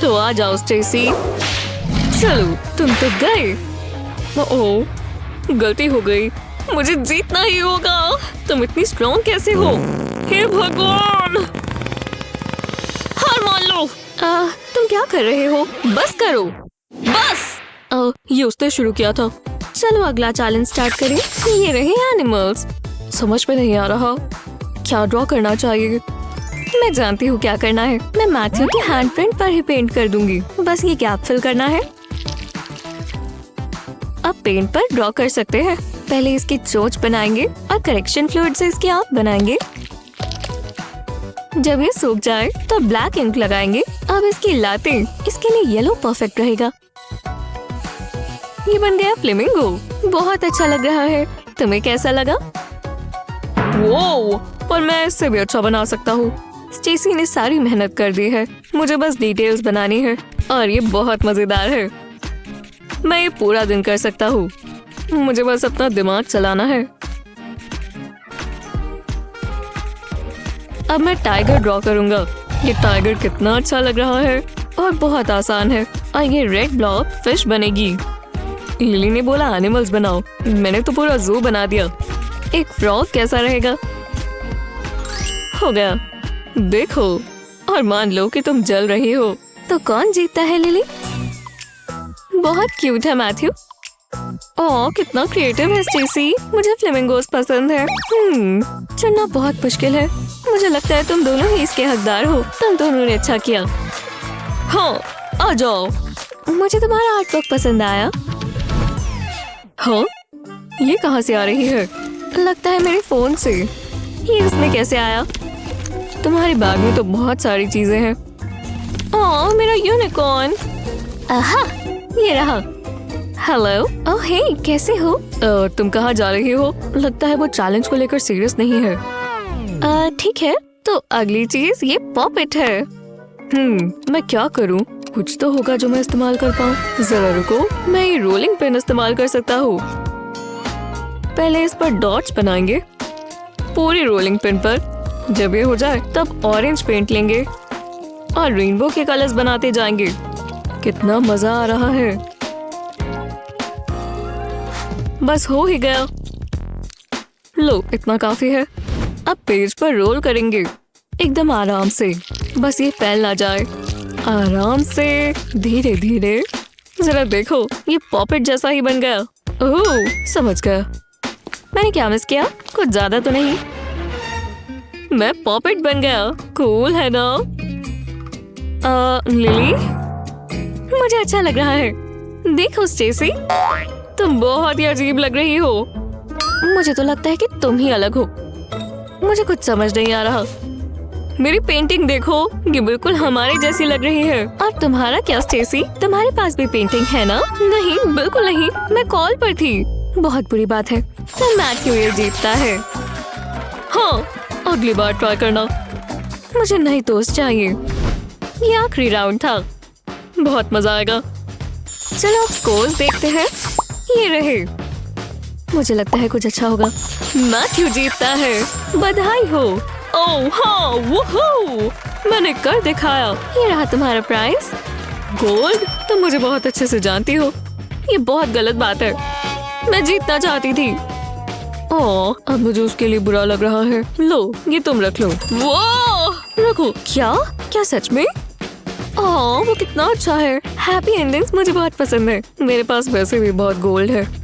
Speaker 1: तो आ जाओ स्टेसी। चलो, तुम तो गए। ओह, गलती हो गई। मुझे जीतना ही होगा। तुम इतनी स्ट्रॉन्ग कैसे हो? हे भगवान! हार मान लो। तुम क्या कर रहे हो? बस करो, बस। ये उसने शुरू किया था। चलो अगला चैलेंज स्टार्ट करें। ये रहे एनिमल्स। समझ में नहीं आ रहा क्या ड्रॉ करना चाहिए। मैं जानती हूँ क्या करना है। मैं मैथ्यू के हैंड प्रिंट पर ही पेंट कर दूंगी। बस ये गैप फिल करना है। अब पेंट पर ड्रॉ कर सकते हैं। पहले इसकी चोंच बनाएंगे और करेक्शन फ्लूइड से इसके आंख बनाएंगे। जब ये सूख जाए तो ब्लैक इंक लगाएंगे। अब इसकी लातें, इसके लिए येलो परफेक्ट रहेगा। ये बन गया फ्लेमिंगो। बहुत अच्छा लग रहा है। तुम्हें कैसा लगा? वो, पर मैं इससे भी अच्छा बना सकता हूँ। स्टेसी ने सारी मेहनत कर दी है। मुझे बस डिटेल्स बनानी है और ये बहुत मजेदार है। मैं ये पूरा दिन कर सकता हूँ। मुझे बस अपना दिमाग चलाना है। अब मैं टाइगर ड्रॉ करूंगा। ये टाइगर कितना अच्छा लग रहा है और बहुत आसान है। और ये रेड ब्लॉक फिश बनेगी। लिली ने बोला एनिमल्स बनाओ। मैंने तो पूरा जू बना दिया। एक फ्रॉग कैसा रहेगा? हो गया। देखो और मान लो कि तुम जल रही हो। तो कौन जीतता है लिली? बहुत क्यूट है मैथ्यू। ओह, कितना क्रिएटिव है स्टेसी। मुझे फ्लेमिंगोस पसंद है। चुनना बहुत मुश्किल है। मुझे लगता है तुम दोनों ही इसके हकदार हो। तुम दोनों ने अच्छा किया। हाँ, आ जाओ। मुझे तुम्हारा आर्टवर्क पसंद आया। हाँ, ये कहाँ से आ रही है? लगता है मेरे फोन से। ये इसमें कैसे आया? तुम्हारे बैग में तो बहुत सारी चीजें हैं। ओह, मेरा यूनिकॉर्न। आहा, ये रहा। हेलो। ओह हे, कैसे हो? तुम कहाँ जा रही हो? लगता है वो चैलेंज को लेकर सीरियस नहीं है। ठीक है, तो अगली चीज ये पॉपेट है। मैं क्या करूँ? कुछ तो होगा जो मैं इस्तेमाल कर पाऊँ। जरा रुको, मैं ये रोलिंग पेन इस्तेमाल कर सकता हूँ। पहले इस पर डॉट्स बनाएंगे पूरी रोलिंग पिन पर। जब ये हो जाए तब ऑरेंज पेंट लेंगे और रेनबो के कलर्स बनाते जाएंगे। कितना मजा आ रहा है। बस हो ही गया। लो, इतना काफी है। अब पेज पर रोल करेंगे एकदम आराम से। बस ये फैल ना जाए। आराम से, धीरे धीरे। जरा देखो, ये पॉपेट जैसा ही बन गया। ओह, समझ गया। मैंने क्या मिस किया? कुछ ज्यादा तो नहीं। मैं पॉपेट बन गया। कूल है ना? लिली, मुझे अच्छा लग रहा है। देखो स्टेसी, तुम बहुत ही अजीब लग रही हो। मुझे तो लगता है कि तुम ही अलग हो। मुझे कुछ समझ नहीं आ रहा। मेरी पेंटिंग देखो, ये बिल्कुल हमारे जैसी लग रही है। और तुम्हारा क्या स्टेसी? तुम्हारे पास भी पेंटिंग है ना? नहीं, बिल्कुल नहीं। मैं कॉल पर थी। बहुत बुरी बात है। तो मैथ्यू ये जीतता है। हाँ, अगली बार ट्राई करना। मुझे नई दोस्त चाहिए। ये आखिरी राउंड था। बहुत मजा आएगा। चलो अब स्कोर्स देखते हैं। ये रहे। मुझे लगता है कुछ अच्छा होगा। मैथ्यू जीतता है। बधाई हो। ओह हाँ, वूहू! मैंने कर दिखाया। ये रहा तुम्हारा प्राइज। गोल्ड? तुम मुझे बहुत अच्छे से जानती हो। ये बहुत गलत बात है। मैं जीतना चाहती थी। ओह, अब मुझे उसके लिए बुरा लग रहा है। लो, ये तुम रख लो। वो रखो। क्या? क्या सच में? ओह, वो कितना अच्छा है। हैप्पी एंडिंग्स मुझे बहुत पसंद है। मेरे पास वैसे भी बहुत गोल्ड है।